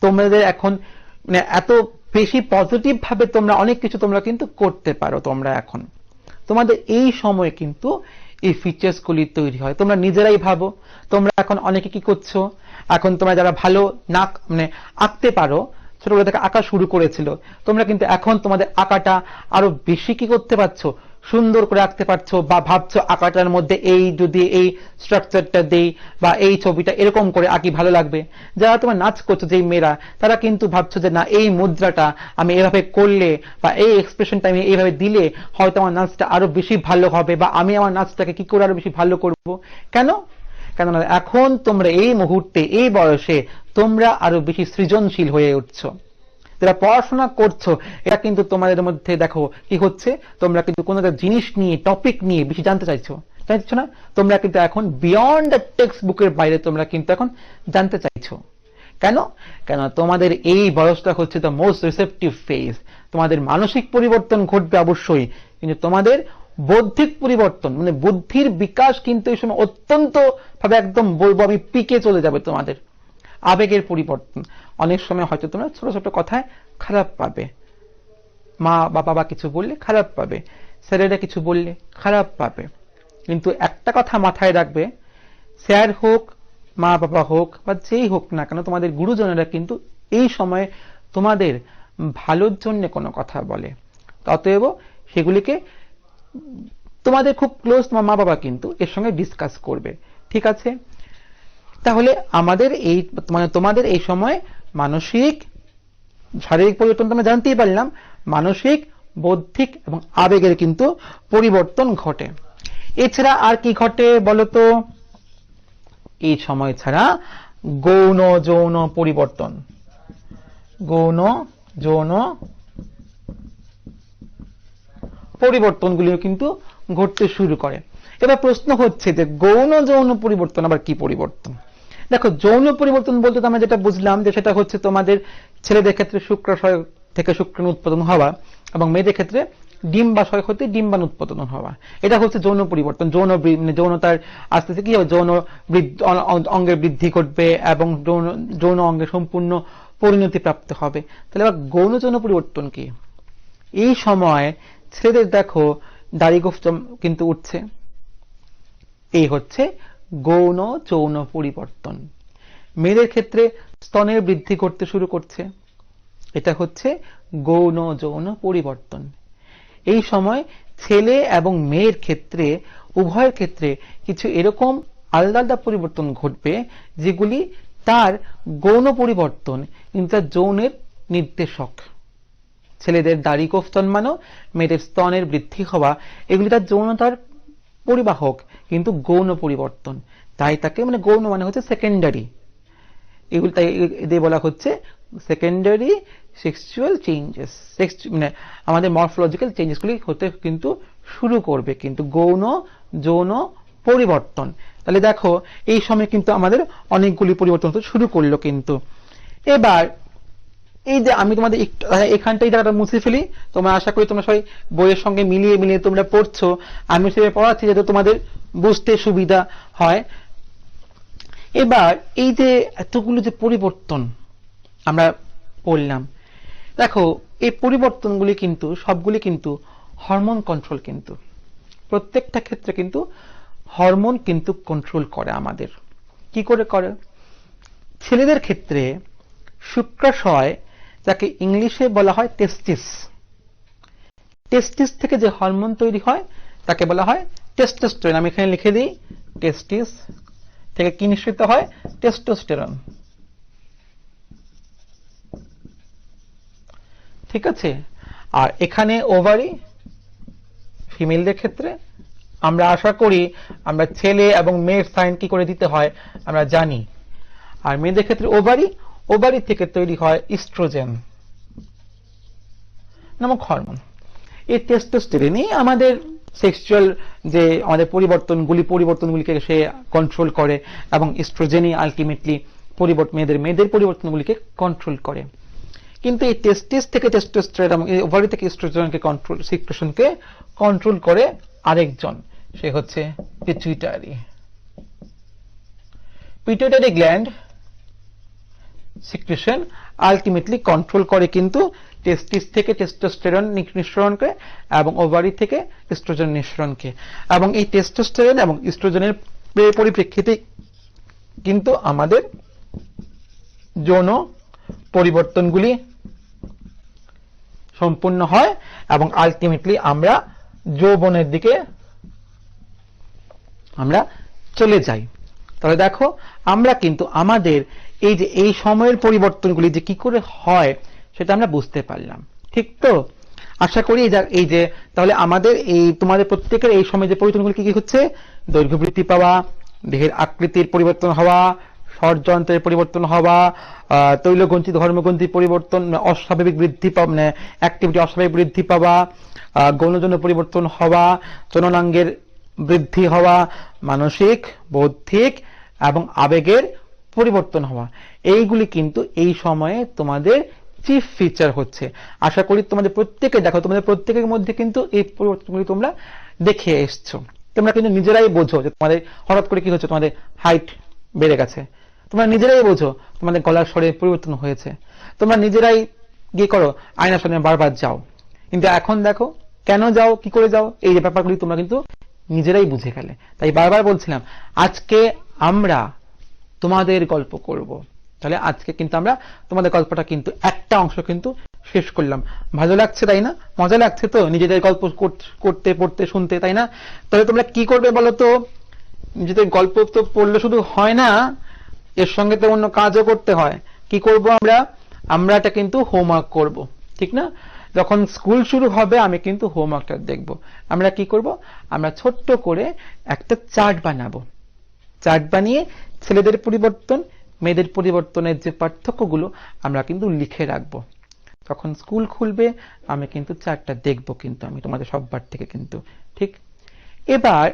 তোমাদের এখন মানে এত বেশি পজিটিভ ভাবে তোমরা অনেক কিছু তোমরা কিন্তু করতে পারো। তোমরা এখন তোমাদের এই সময় কিন্তু এই ফিচার্স গুলি তৈরি হয়। তোমরা নিজেরাই ভাবো, তোমরা এখন অনেকে কি করছো, এখন তোমরা যারা ভালো নাক মানে আঁকতে পারো, ছোটবেলা থেকে আঁকা শুরু করেছিল, তোমরা কিন্তু এখন তোমাদের আঁকাটা আরো বেশি কি করতে পারছো, সুন্দর করে আঁকতে পারছো। বা ভাবছো আঁকাটার মধ্যে এই যদি এই স্ট্রাকচারটা দেই বা এই ছবিটা এরকম করে আঁকি ভালো লাগবে। যারা তোমার নাচ করছো, যেই মেয়েরা, তারা কিন্তু ভাবছো যে না, এই মুদ্রাটা আমি এভাবে করলে বা এই এক্সপ্রেশনটা আমি এইভাবে দিলে হয়তো আমার নাচটা আরো বেশি ভালো হবে, বা আমি আমার নাচটাকে কি করে আরো বেশি ভালো করব। কেননা এখন তোমরা এই মুহূর্তে, এই বয়সে তোমরা আরো বেশি সৃজনশীল হয়ে উঠছো। যারা পড়াশোনা করছো, এটা কিন্তু তোমাদের মধ্যে দেখো কি হচ্ছে, তোমরা কিন্তু কোনো একটা জিনিস নিয়ে, টপিক নিয়ে বেশি জানতে চাইছো না? তোমরা কিন্তু এখন বিয়ন্ড দ্য টেক্সট বুকের বাইরে তোমরা কিন্তু এখন জানতে চাইছো। কেন? তোমাদের এই বয়সটা হচ্ছে দ্য মোস্ট রিসেপটিভ ফেজ। তোমাদের মানসিক পরিবর্তন ঘটবে অবশ্যই, কিন্তু তোমাদের বৌদ্ধিক পরিবর্তন মানে বুদ্ধির বিকাশ কিন্তু এই সময় অত্যন্ত ভাবে একদম বলবো আমি পিকে চলে যাবে। তোমাদের আবেগের পরিবর্তন, অনেক সময় হয়তো তোমরা ছোট ছোট কথায় খারাপ পাবে, মা বা বাবা কিছু বললে খারাপ পাবে, স্যারেরা কিছু বললে খারাপ পাবে। কিন্তু একটা কথা মাথায় রাখবে, স্যার হোক, মা বাবা হোক বা যেই হোক না কেন, তোমাদের গুরুজনেরা কিন্তু এই সময়ে তোমাদের ভালোর জন্য কোনো কথা বলে। অতএব সেগুলিকে তোমাদের খুব ক্লোজ তোমার মা বাবা কিন্তু এর সঙ্গে ডিসকাস করবে। ঠিক আছে? তাহলে আমাদের এই মানে তোমাদের এই সময় মানসিক, শারীরিক পরিবর্তন তোমরা জানতেই পারলাম, মানসিক, বৌদ্ধিক এবং আবেগের কিন্তু পরিবর্তন ঘটে। এছাড়া আর কি ঘটে বলতো? এই সময় ছাড়া গৌণ যৌন পরিবর্তন, গৌণ যৌন পরিবর্তনগুলিও কিন্তু ঘটতে শুরু করে। এবার প্রশ্ন হচ্ছে যে গৌণ যৌন পরিবর্তন আবার কি পরিবর্তন? দেখো, যৌন পরিবর্তন বলতে আমরা যেটা বুঝলাম যে সেটা হচ্ছে তোমাদের ছেলেদের ক্ষেত্রে শুক্রাশয় থেকে শুক্রাণু উৎপাদন হওয়া এবং মেয়েদের ক্ষেত্রে ডিম্বাশয় হতে ডিম্বাণু উৎপাদন হওয়া, এটা হচ্ছে যৌন পরিবর্তন। যৌনতার আস্তে আস্তে কি হবে, অঙ্গের বৃদ্ধি ঘটবে এবং যৌন অঙ্গের সম্পূর্ণ পরিণতি প্রাপ্ত হবে। তাহলে এবার গৌণ যৌন পরিবর্তন কি? এই সময় ছেলেদের দেখো দাড়ি গোঁফ কিন্তু উঠছে, এই হচ্ছে গৌণ যৌন পরিবর্তন। মেয়েদের ক্ষেত্রে স্তনের বৃদ্ধি করতে শুরু করছে, এটা হচ্ছে গৌণ যৌন পরিবর্তন। এই সময় ছেলে এবং মেয়ের ক্ষেত্রে উভয়ের ক্ষেত্রে কিছু এরকম আলাদা আলাদা পরিবর্তন ঘটবে যেগুলি তার গৌণ পরিবর্তন কিন্তু তার যৌনের নির্দেশক। ছেলেদের দাড়ি গোঁফ জন্মানো, মেয়েদের স্তনের বৃদ্ধি হওয়া, এগুলি তার যৌনতার পরিবাহক কিন্তু গৌণ পরিবর্তন। তাই তাকে মানে গৌণ মানে হচ্ছে সেকেন্ডারি, এগুলি তাই এদের বলা হচ্ছে সেকেন্ডারি সেক্সুয়াল চেঞ্জেস। মানে আমাদের মরফোলজিক্যাল চেঞ্জেসগুলি হতে কিন্তু শুরু করবে কিন্তু গৌণ যৌন পরিবর্তন। তাহলে দেখো এই সময় কিন্তু আমাদের অনেকগুলি পরিবর্তন হতে শুরু করলো কিন্তু। এবার এই যে আমি তোমাদের এখানটাই জায়গাটা মুছে ফেলি, তোমরা আশা করি তোমরা সবাই বইয়ের সঙ্গে মিলিয়ে মিলিয়ে তোমরা পড়ছো, আমি সেভাবে পড়াচ্ছি যাতে তোমাদের বুঝতে সুবিধা হয়। এবার এই যে এতগুলো যে পরিবর্তন আমরা পড়লাম, দেখো এই পরিবর্তনগুলি কিন্তু সবগুলি কিন্তু হরমোন কন্ট্রোল, কিন্তু প্রত্যেকটা ক্ষেত্রে কিন্তু হরমোন কিন্তু কন্ট্রোল করে। আমাদের কি করে করে? ছেলেদের ক্ষেত্রে শুক্রাশয়, যাকে ইংলিশে বলা হয় টেস্টিস, টেস্টিস থেকে যে হরমোন তৈরি হয় তাকে বলা হয় টেস্টোস্টেরন। আমি এখানে লিখে দিই, টেস্টিস থেকে কি নিঃসৃত হয়? টেস্টোস্টেরন। ঠিক আছে। আর এখানে ওভারি, ফিমেলদের ক্ষেত্রে আমরা আশা করি আমরা ছেলে এবং মেয়ের সাইন কি করে দিতে হয় আমরা জানি। আর মেয়েদের ক্ষেত্রে ওভারি, ওভারি থেকে তৈরি হয় ইস্ট্রোজেন নামক হরমোন। এই টেস্টোস্টেরনই আমাদের সেক্সুয়াল যে আমাদের পরিবর্তনগুলিকে সে কন্ট্রোল করে এবং ইস্ট্রোজেনই আলটিমেটলি মেয়েদের পরিবর্তনগুলিকে কন্ট্রোল করে। কিন্তু এই টেস্টিস থেকে টেস্টোস্টেরন এবং ওভারি থেকে ইস্ট্রোজেনকে সিক্রেশনকে কন্ট্রোল করে আরেকজন, সে হচ্ছে pituitary. Pituitary gland secretion ultimately control করে কিন্তু টেস্টিস থেকে টেস্টোস্টেরন নিঃসরণকে এবং ওভারি থেকে ইস্ট্রোজেন নিঃসরণকে। এবং এই টেস্টোস্টেরন এবং ইস্ট্রোজেনের পরিপ্রেক্ষিতে কিন্তু আমাদের যৌন পরিবর্তনগুলি সম্পূর্ণ হয় এবং আলটিমেটলি আমরা যৌবনের দিকে আমরা চলে যাই। তাহলে দেখো আমরা কিন্তু আমাদের এই যে এই সময়ের পরিবর্তনগুলি যে কি করে হয় সেটা আমরা বুঝতে পারলাম, ঠিক তো? আশা করি এই যে তাহলে আমাদের এই তোমাদের প্রত্যেকের এই সময় যে পরিবর্তনগুলি কি কি হচ্ছে? দৈর্ঘ্য বৃদ্ধি পাওয়া, দেহের আকৃতির পরিবর্তন হওয়া, ষড়যন্ত্রের পরিবর্তন হওয়া, তৈলগ্রন্থি ধর্মগ্রন্থির পরিবর্তন, অস্বাভাবিক বৃদ্ধি পাওয়া, মানে অ্যাক্টিভিটি অস্বাভাবিক বৃদ্ধি পাওয়া, গৌণযৌন পরিবর্তন হওয়া, জননাঙ্গের বৃদ্ধি হওয়া, মানসিক, বৌদ্ধিক এবং আবেগের পরিবর্তন হওয়া, এইগুলি কিন্তু এই সময়ে তোমাদের চিফ ফিচার হচ্ছে। আশা করি তোমাদের প্রত্যেকে দেখো, তোমাদের প্রত্যেকের মধ্যে কিন্তু এই পরিবর্তনগুলি তোমরা দেখে এসছো। তোমরা কিন্তু নিজেরাই বোঝো যে তোমাদের হঠাৎ করে কি হচ্ছে, তোমাদের হাইট বেড়ে গেছে, তোমরা নিজেরাই বোঝো তোমাদের গলার স্বরের পরিবর্তন হয়েছে, তোমরা নিজেরাই গিয়ে করো আয়নার সামনে বারবার যাও। কিন্তু এখন দেখো কেন যাও, কি করে যাও, এই যে ব্যাপারগুলি তোমরা কিন্তু নিজেরাই বুঝে গেলে। তাই বারবার বলছিলাম আজকে আমরা তোমাদের গল্প করব। তাহলে আজকে কিন্তু আমরা তোমাদের গল্পটা কিন্তু একটা অংশ কিন্তু শেষ করলাম। ভালো লাগছে তাই না? মজা লাগছে তো নিজেদের গল্প করতে পড়তে শুনতে, তাই না? তাহলে তোমরা কি করবে বলো তো? নিজেদের গল্প তো পড়লে শুধু হয় না, এর সঙ্গে তো অন্য কাজও করতে হয়। কি করব আমরা এটা কিন্তু হোমওয়ার্ক করব, ঠিক না? যখন স্কুল শুরু হবে আমি কিন্তু হোমওয়ার্কটা দেখব। আমরা কি করব? আমরা ছোট্ট করে একটা চার্ট বানাবো। চার্ট বানিয়ে ছেলেদের পরিবর্তন মেয়েদের পরিবর্তনের যে পার্থক্যগুলো আমরা কিন্তু লিখে রাখবো। যখন স্কুল খুলবে আমি কিন্তু চার্টটা দেখব, কিন্তু আমি তোমাদের সববার থেকে কিন্তু, ঠিক? এবার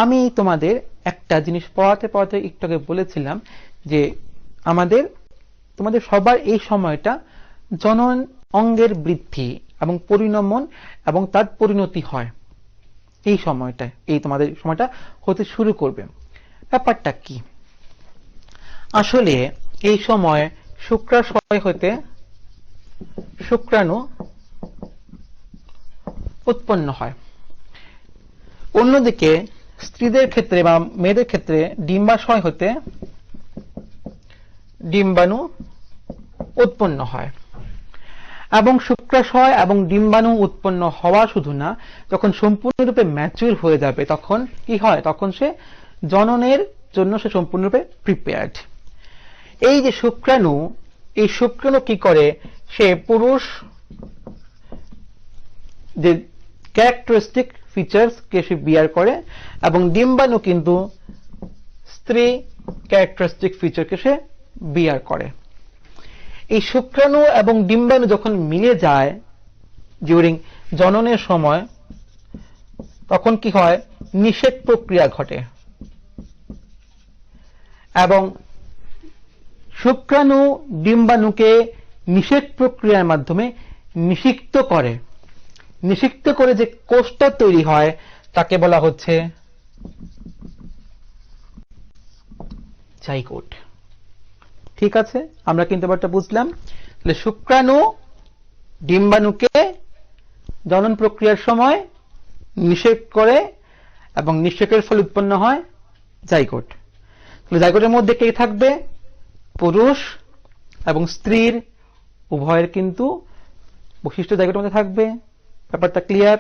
আমি তোমাদের একটা জিনিস পড়াতে পড়াতে একটু আগে বলেছিলাম যে তোমাদের সবার এই সময়টা জনন অঙ্গের বৃদ্ধি এবং পরিণমন এবং তার পরিণতি হয় এই সময়টায়, এই তোমাদের সময়টা হতে শুরু করবে। ব্যাপারটা কি? আসলে এই সময় শুক্রাশয় হতে শুক্রাণু উৎপন্ন হয়। অন্যদিকে স্ত্রীদের ক্ষেত্রে বা মেয়েদের ক্ষেত্রে ডিম্বাশয় হতে ডিম্বাণু উৎপন্ন হয়। এবং শুক্রাশয় এবং ডিম্বাণু উৎপন্ন হওয়া শুধু না, যখন সম্পূর্ণরূপে ম্যাচিউর হয়ে যাবে তখন কি হয়? তখন সে জননের জন্য সে সম্পূর্ণরূপে প্রিপেয়ার্ড। এই যে শুক্রাণু, এই শুক্রাণু কি করে? সে পুরুষ যে ক্যারেক্টারিস্টিক ফিচার্স কে সে বিয়ার করে, এবং ডিম্বাণু কিন্তু স্ত্রী ক্যারেক্টারিস্টিক ফিচারকে সে বিয়ার করে। এই শুক্রাণু এবং ডিম্বাণু যখন মিলে যায় ডিউরিং জননের সময়, তখন কি হয়? নিষেক প্রক্রিয়া ঘটে এবং শুক্রাণু ডিম্বাণুকে নিষেক প্রক্রিয়ার মাধ্যমে নিষিক্ত করে। নিষিক্ত করে যে কোষটা তৈরি হয় তাকে বলা হচ্ছে জাইগোট। ঠিক আছে, আমরা কিন্তু ব্যাপারটা বুঝলাম। তাহলে শুক্রাণু ডিম্বাণুকে জনন প্রক্রিয়ার সময় নিষেক করে এবং নিষেকের ফলে উৎপন্ন হয় জাইগোট। তাহলে জাইগোটের মধ্যে কে থাকবে? পুরুষ এবং স্ত্রীর উভয়ের কিন্তু বৈশিষ্ট্য জাইগোটের মধ্যে থাকবে। ব্যাপারটা ক্লিয়ার?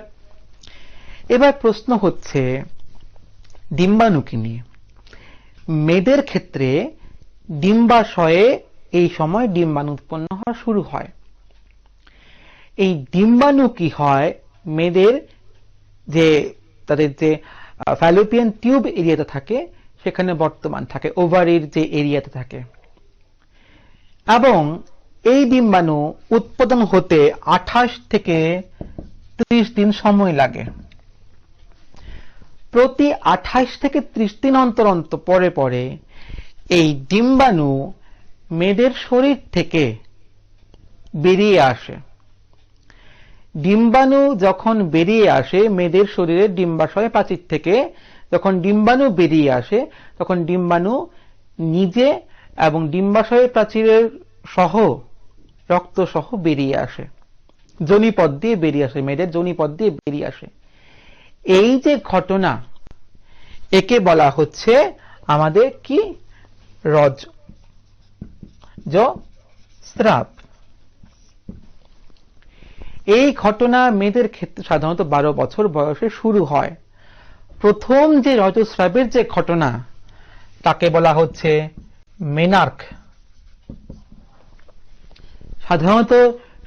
এবার প্রশ্ন হচ্ছে ডিম্বাণুকে নিয়ে। মেয়েদের ক্ষেত্রে ডিম্বাশয়ে এই সময় ডিম্বাণু উৎপন্ন হওয়া শুরু হয়। এই ডিম্বাণু কি হয়? মেয়েদের যে তাদের যে ফ্যালোপিয়ান টিউব এরিয়াতে থাকে সেখানে বর্তমান থাকে, ওভারির যে এরিয়াতে থাকে, এবং এই ডিম্বাণু উৎপাদন হতে 28 থেকে 30 দিন সময় লাগে। প্রতি 28 থেকে 30 দিন অন্তর অন্তর পরে পরে এই ডিম্বাণু মেয়েদের শরীর থেকে বেরিয়ে আসে। ডিম্বাণু যখন বেরিয়ে আসে মেয়েদের শরীরের ডিম্বাশয় প্রাচীর থেকে, যখন ডিম্বাণু বেরিয়ে আসে তখন ডিম্বাণু নিজে এবং ডিম্বাশয় প্রাচীরের সহ রক্ত সহ বেরিয়ে আসে, যোনিপথ দিয়ে বেরিয়ে আসে, মেয়েদের যোনিপথ দিয়ে বেরিয়ে আসে। এই যে ঘটনা, একে বলা হচ্ছে আমাদের কি? রজস্রাব। এই ঘটনা মেয়েদের ক্ষেত্রে সাধারণত 12 বছর বয়সে শুরু হয়। প্রথম যে রজস্রাবের যে ঘটনা তাকে বলা হচ্ছে মেনার্ক। সাধারণত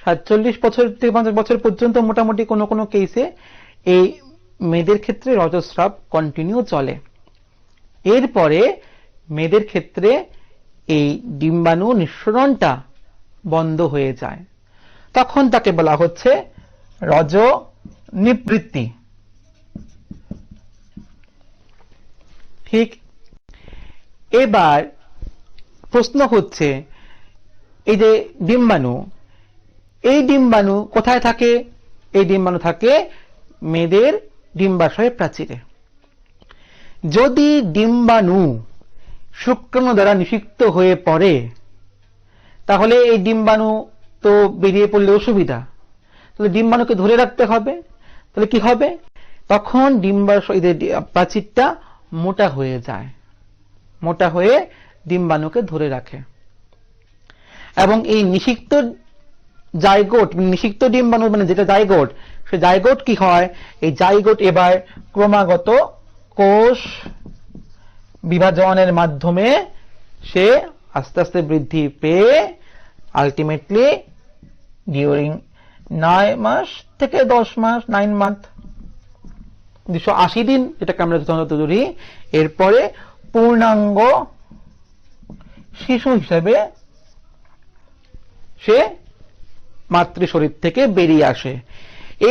47 বছর থেকে 50 বছর পর্যন্ত মোটামুটি কোনো কোনো কেসে এই মেয়েদের ক্ষেত্রে রজস্রাব কন্টিনিউ চলে। এরপরে মেয়েদের ক্ষেত্রে এই ডিম্বাণু নিঃসরণটা বন্ধ হয়ে যায়, তখন তাকে বলা হচ্ছে রজনিবৃত্তি। ঠিক। এবার প্রশ্ন হচ্ছে এই যে ডিম্বাণু, এই ডিম্বাণু কোথায় থাকে? এই ডিম্বাণু থাকে মেয়েদের ডিম্বাশয় প্রাচীরে। যদি ডিম্বাণু শুক্রাণু দ্বারা নিষিক্ত হয়ে পড়ে তাহলে এই ডিম্বাণু তো বেরিয়ে পড়লে অসুবিধা, তাহলে ডিম্বাণুকে ধরে রাখতে হবে। তাহলে কি হবে? তখন ডিম্বাশয় প্রাচীরটা মোটা হয়ে যায়, মোটা হয়ে ডিম্বাণুকে ধরে রাখে। এবং এই নিষিক্ত জাইগোট, নিষিক্ত ডিম্বাণু মানে যেটা জাইগোট, সে জাইগোট কি হয়? এই জাইগোট এবার ক্রমাগত কোষ বিভাজনের মাধ্যমে সে আস্তে আস্তে বৃদ্ধি পেয়ে আলটিমেটলি ডিউরিং 9 মাস থেকে 10 মাস, 9 মান্থ, 280 দিন যেটাকে আমরা সাধারণত ধরি, এরপরে পূর্ণাঙ্গ শিশু হিসেবে সে মাতৃ শরীর থেকে বেরিয়ে আসে।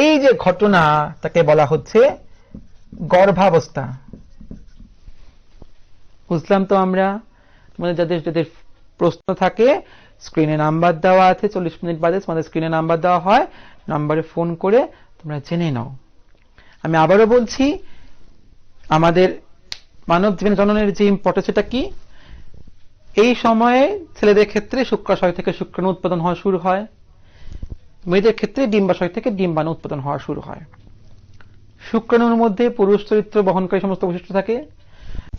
এই যে ঘটনা তাকে বলা হচ্ছে গর্ভাবস্থা। বুঝলাম তো আমরা? মানে যাদের যাদের প্রশ্ন থাকে স্ক্রিনে নাম্বার দেওয়া আছে, 40 মিনিট বাদে তোমাদের স্ক্রিনে নাম্বার দেওয়া হয়, নম্বরে ফোন করে তোমরা জেনে নাও। আমি আবারও বলছি, আমাদের মানব জীবন জননের যে ইম্পর্টেন্স এটা কি, এই সময়ে ছেলেদের ক্ষেত্রে শুক্রাশয় থেকে শুক্রাণু উৎপাদন হওয়া শুরু হয়, মেয়েদের ক্ষেত্রে ডিম্বাশয় থেকে ডিম্বাণু উৎপাদন হওয়া শুরু হয়। শুক্রাণুর মধ্যে পুরুষ চরিত্র বহনকারী সমস্ত বৈশিষ্ট্য থাকে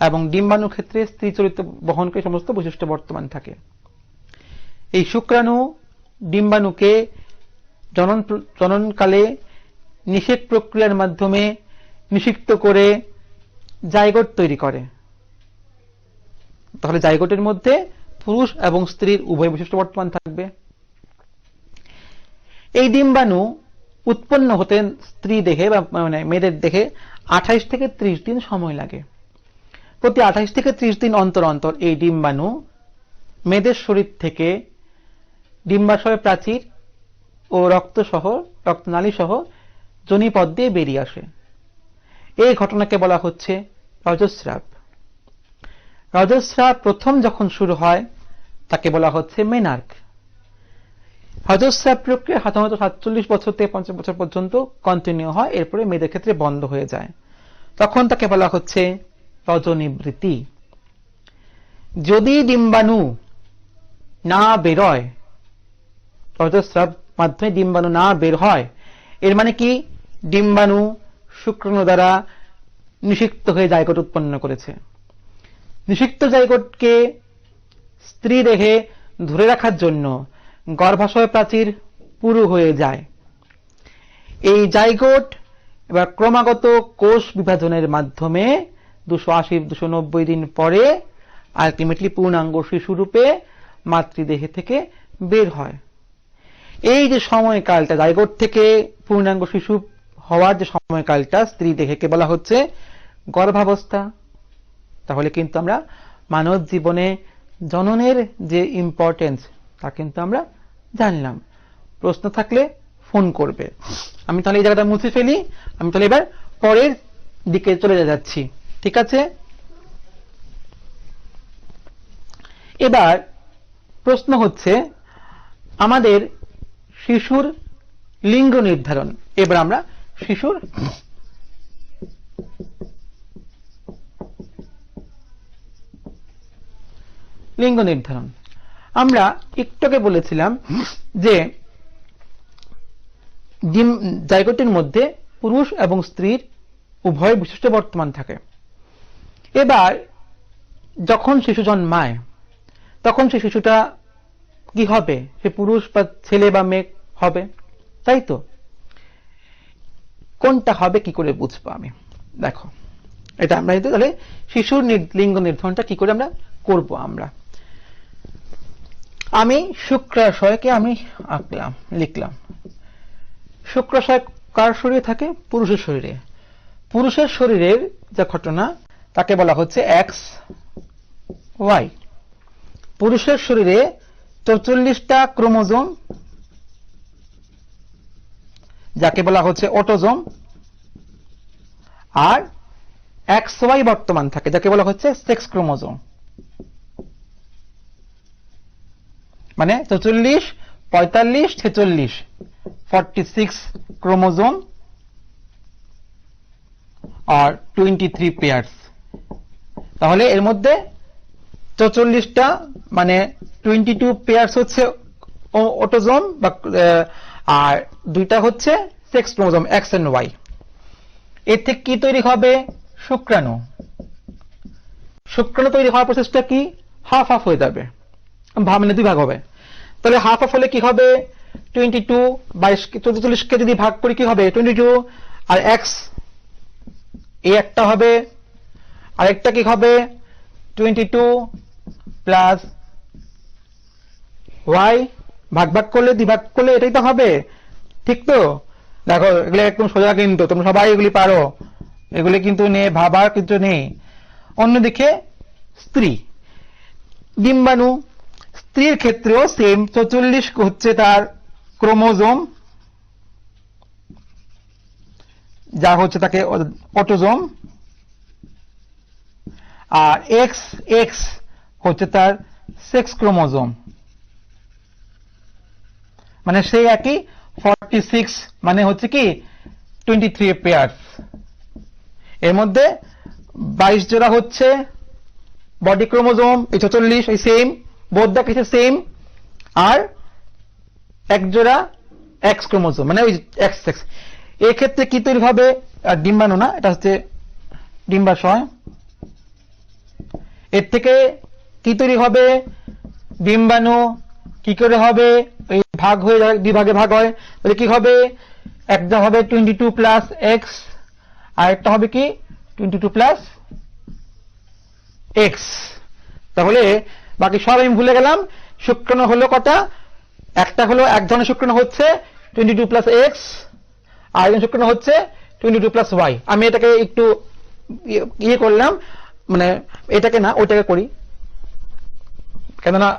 এবং ডিম্বাণুর ক্ষেত্রে স্ত্রী চরিত্র বহনকারী সমস্ত বৈশিষ্ট্য বর্তমান থাকে। এই শুক্রাণু ডিম্বাণুকে জননকালে নিষেক প্রক্রিয়ার মাধ্যমে নিষিক্ত করে জাইগোট তৈরি করে। তাহলে জাইগোটের মধ্যে পুরুষ এবং স্ত্রীর উভয় বৈশিষ্ট্য বর্তমান থাকবে। এই ডিম্বাণু উৎপন্ন হতে স্ত্রী দেহে বা মানে মেয়েদের দেহে 28 থেকে 30 দিন সময় লাগে। প্রতি 28 থেকে 30 দিন অন্তর অন্তর এই ডিম্বাণু মেয়েদের শরীর থেকে ডিম্বাশয় প্রাচীর ও রক্তনালী সহ যোনিপথ দিয়ে বেরিয়ে আসে। এই ঘটনাকে বলা হচ্ছে রজস্রাব। রজস্রাব প্রথম যখন শুরু হয় তাকে বলা হচ্ছে মেনার্ক। রজস্রাব প্রক্রিয়া সাধারণত 47 বছর থেকে 50 বছর পর্যন্ত কন্টিনিউ হয়, এরপরে মেয়েদের ক্ষেত্রে বন্ধ হয়ে যায়, তখন তাকে বলা হচ্ছে রজনিবৃত্তি। যদি ডিম্বাণু না বেরোয়, রজস্রাব মাধ্যমে ডিম্বাণু না বের হয়, এর মানে কি ডিম্বাণু শুক্রাণু দ্বারা নিষিক্ত হয়ে জাইগোট উৎপন্ন করেছে। নিষিক্ত জাইগোটকে স্ত্রী দেহে ধরে রাখার জন্য গর্ভাশয় প্রাচীর পুরু হয়ে যায়। এই জাইগোট এবার ক্রমাগত কোষ বিভাজনের মাধ্যমে 280-290 দিন পরে আলটিমেটলি পূর্ণাঙ্গ শিশুরূপে মাতৃদেহে থেকে বের হয়। এই যে সময়কালটা জাইগোট থেকে পূর্ণাঙ্গ শিশু হওয়ার যে সময়কালটা স্ত্রী দেহকে বলা হচ্ছে গর্ভাবস্থা। তাহলে কিন্তু আমরা মানব জীবনে জননের যে ইম্পর্টেন্স তা কিন্তু আমরা জানলাম। প্রশ্ন থাকলে ফোন করবে। আমি তাহলে এই জায়গাটা মুছে ফেলি, আমি তাহলে এবার পরের দিকে চলে যাচ্ছি, ঠিক আছে? এবার প্রশ্ন হচ্ছে আমাদের শিশুর লিঙ্গ নির্ধারণ। এবার আমরা শিশুর লিঙ্গ নির্ধারণ, আমরা একটু আগে বলেছিলাম যে জাইগোটের মধ্যে পুরুষ এবং স্ত্রীর উভয় বৈশিষ্ট্য বর্তমান থাকে। এবার যখন শিশু জন্মায় তখন সে শিশুটা কি হবে? সে পুরুষ বা ছেলে বা মেয়ে হবে, তাই তো? কোনটা হবে কি করে বুঝবো আমি? দেখো, এটা আমরা তাহলে শিশুর লিঙ্গ নির্ধারণটা কি করে আমরা করব। আমি শুক্রাশয়কে আমি লিখলাম। শুক্রাশয় কার শরীরে থাকে? পুরুষের শরীরে। পুরুষের শরীরের যে ঘটনা তাকে বলা হচ্ছে এক্স ওয়াই। পুরুষের শরীরে 44টা ক্রোমোজোম, যাকে বলা হচ্ছে অটোজোম, আর এক্স ওয়াই বর্তমান থাকে, যাকে বলা হচ্ছে সেক্স ক্রোমোজোম। মানে 44, 45, 46, 46 ক্রোমোজোম আর 23 পেয়ার্স। তাহলে এর মধ্যে 44টা মানে 22 পেয়ার্স হচ্ছে অটোজোম আর 2টা হচ্ছে sex chromosome X and Y. এর থেকে কি তৈরি হবে? শুক্রাণু। শুক্রাণু তৈরি হওয়ার প্রসেসটা কি? হাফ হাফ হয়ে যাবে, মানে 2 ভাগ হবে। তাহলে হাফ হাফ হলে কি হবে? 22 44কে যদি ভাগ করি কি হবে? 22 আর এক্স, এই একটা হবে, আরেকটা কি হবে? 22 প্লাস ওয়াই, ভাগ করলে দ্বিভাগ করলে এটাই তো হবে, ঠিক তো? দেখো এগুলো একদম সোজা, কিন্তু তোমরা সবাই এগুলি পারো, এগুলি কিন্তু ভাবার কিছু নেই। অন্যদিকে স্ত্রী ডিম্বাণু, স্ত্রীর ক্ষেত্রেও সেম 44 হচ্ছে তার ক্রোমোজোম, যা হচ্ছে তাকে অটোজোম, আর এক্স এক্স হচ্ছে তার সেক্স ক্রোমোজোম। মানে সেই একই 46 মানে হচ্ছে কি 23 পেয়ার্স। এর মধ্যে 22 জোড়া হচ্ছে বডি ক্রোমোজোম, এই 46 এই সেম, বোথ দ্য কেসে সেম, আর এক জোড়া এক্স ক্রোমোজোম মানে ওই এক্স এক্স। এই ক্ষেত্রে কি তৈরি হবে? ডিম্বাণু না, এটা হচ্ছে ডিম্বাশয়। এর থেকে কি তৈরি হবে? ডিম্বাণু। কি করে হবে? ওই ভাগ হয়ে যায়, দুই ভাগে ভাগ হয়, তাহলে কি হবে? একটা হবে 22 প্লাস এক্স, আর একটা হবে কি 22 প্লাস এক্স। তাহলে বাকি সব আমি ভুলে গেলাম। শুক্রাণু হলো কটা? একটা হলো, এক ধরনের শুক্রাণু হচ্ছে 22 প্লাস এক্স, আর একজন শুক্রাণু হচ্ছে 22 প্লাস ওয়াই। আমি এটাকে একটু ইয়ে করলাম, মানে এটাকে না ওইটাকে করি, কেননা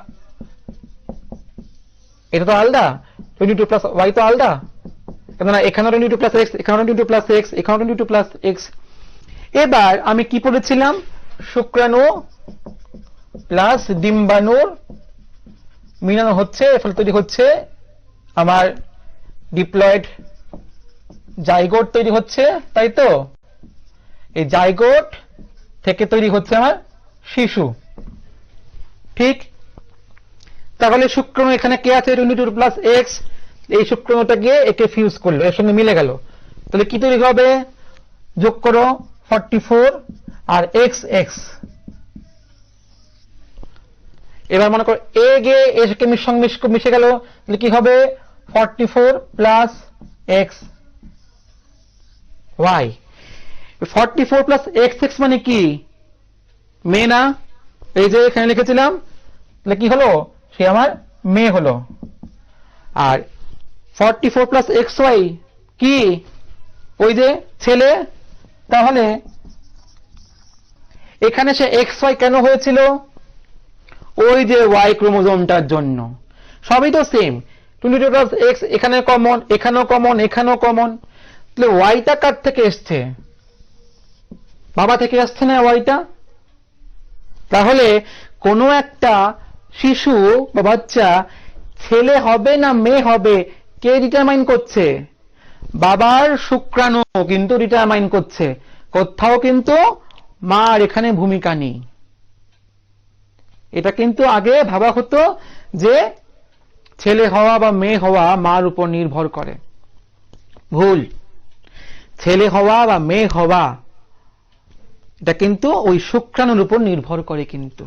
এটা তো আলাদা, 22 প্লাস ওয়াই তো আলাদা, কেননা এখানে 22 প্লাস এক্স, এখানে 22 প্লাস এক্স, এখানে 22 প্লাস এক্স। এবার আমি কি পড়েছিলাম? শুক্রাণু প্লাস ডিম্বাণুর মিলন হচ্ছে, ফলে তৈরি হচ্ছে আমার ডিপ্লয়েড জাইগোট তৈরি হচ্ছে, তাই তো? এই জাইগোট থেকে তৈরি হচ্ছে আমার শিশু, ঠিক? তাহলে শুক্রাণু এখানে কে আছে? 22 প্লাস এক্স। এই শুক্রাণুটা গিয়ে একে ফিউজ করলো, এর সঙ্গে মিলে গেল, তাহলে কি তৈরি হবে? যোগ করো 44 আর এক্স এক্স। এবার মনে করো এ গিয়ে এর সঙ্গে মিশে গেল, তাহলে কি হবে? 44 plus X Y. 44 plus X X মানে কি? মেয়ে না? এই যে এখানে লিখেছিলাম, তাহলে কি হলো? সে আমার মেয়ে হলো। আর 44 প্লাস এক্স ওয়াই কি? ওই যে ছেলে। তাহলে এখানে সে এক্স ওয়াই কেন হয়েছিল? ওই যে ওয়াই ক্রোমোজোমটার জন্য। সবই তো সেম, 22 প্লাস এক্স, এখানে কমন, এখানেও কমন, এখানেও কমন। তাহলে ওয়াইটা কার থেকে এসছে? বাবা থেকে আসছে না ওয়াইটা? তাহলে কোনো একটা শিশু বা বাচ্চা ছেলে হবে না মেয়ে হবে, কে ডিটারমাইন করছে? বাবার শুক্রাণু কিন্তু ডিটারমাইন করছে, কোথাও কিন্তু মার এখানে ভূমিকা নেই। এটা কিন্তু আগে ভাবা হতো যে ছেলে হওয়া বা মেয়ে হওয়া মার উপর নির্ভর করে। ভুল। ছেলে হওয়া বা মেয়ে হওয়া এটা কিন্তু ওই শুক্রাণুর উপর নির্ভর করে কিন্তু,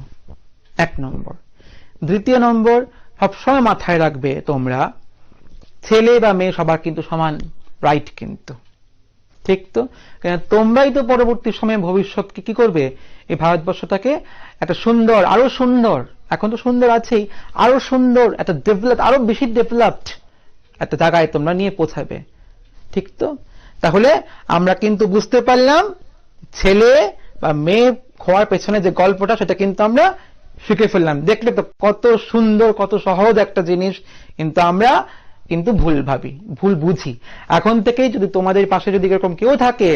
এক নম্বর। দ্বিতীয় নম্বর, সবসময় মাথায় রাখবে তোমরা, ছেলে বা মেয়ে সবার কিন্তু সমান রাইট কিন্তু, ঠিক তো? কেন তোমরাই তো পরবর্তী সময়ে ভবিষ্যৎকে কি করবে? এই ভারতবর্ষটাকে একটা সুন্দর, আরো সুন্দর, এখন তো সুন্দর আছেই, আরো সুন্দর একটা ডেভেলপ, আরো বেশি ডেভেলপড একটা জায়গায় তোমরা নিয়ে পৌঁছাবে, ঠিক তো? তাহলে আমরা কিন্তু বুঝতে পারলাম ছেলে বা মেয়ে হওয়ার পেছনে যে গল্পটা, সেটা কিন্তু আমরা শিখে ফেললাম। দেখলে তো কত সুন্দর, কত সহজ একটা জিনিস, কিন্তু আমরা কিন্তু ভুল ভাবি, ভুল বুঝি। এখন থেকেই যদি তোমাদের পাশে যদি এরকম কেউ থাকে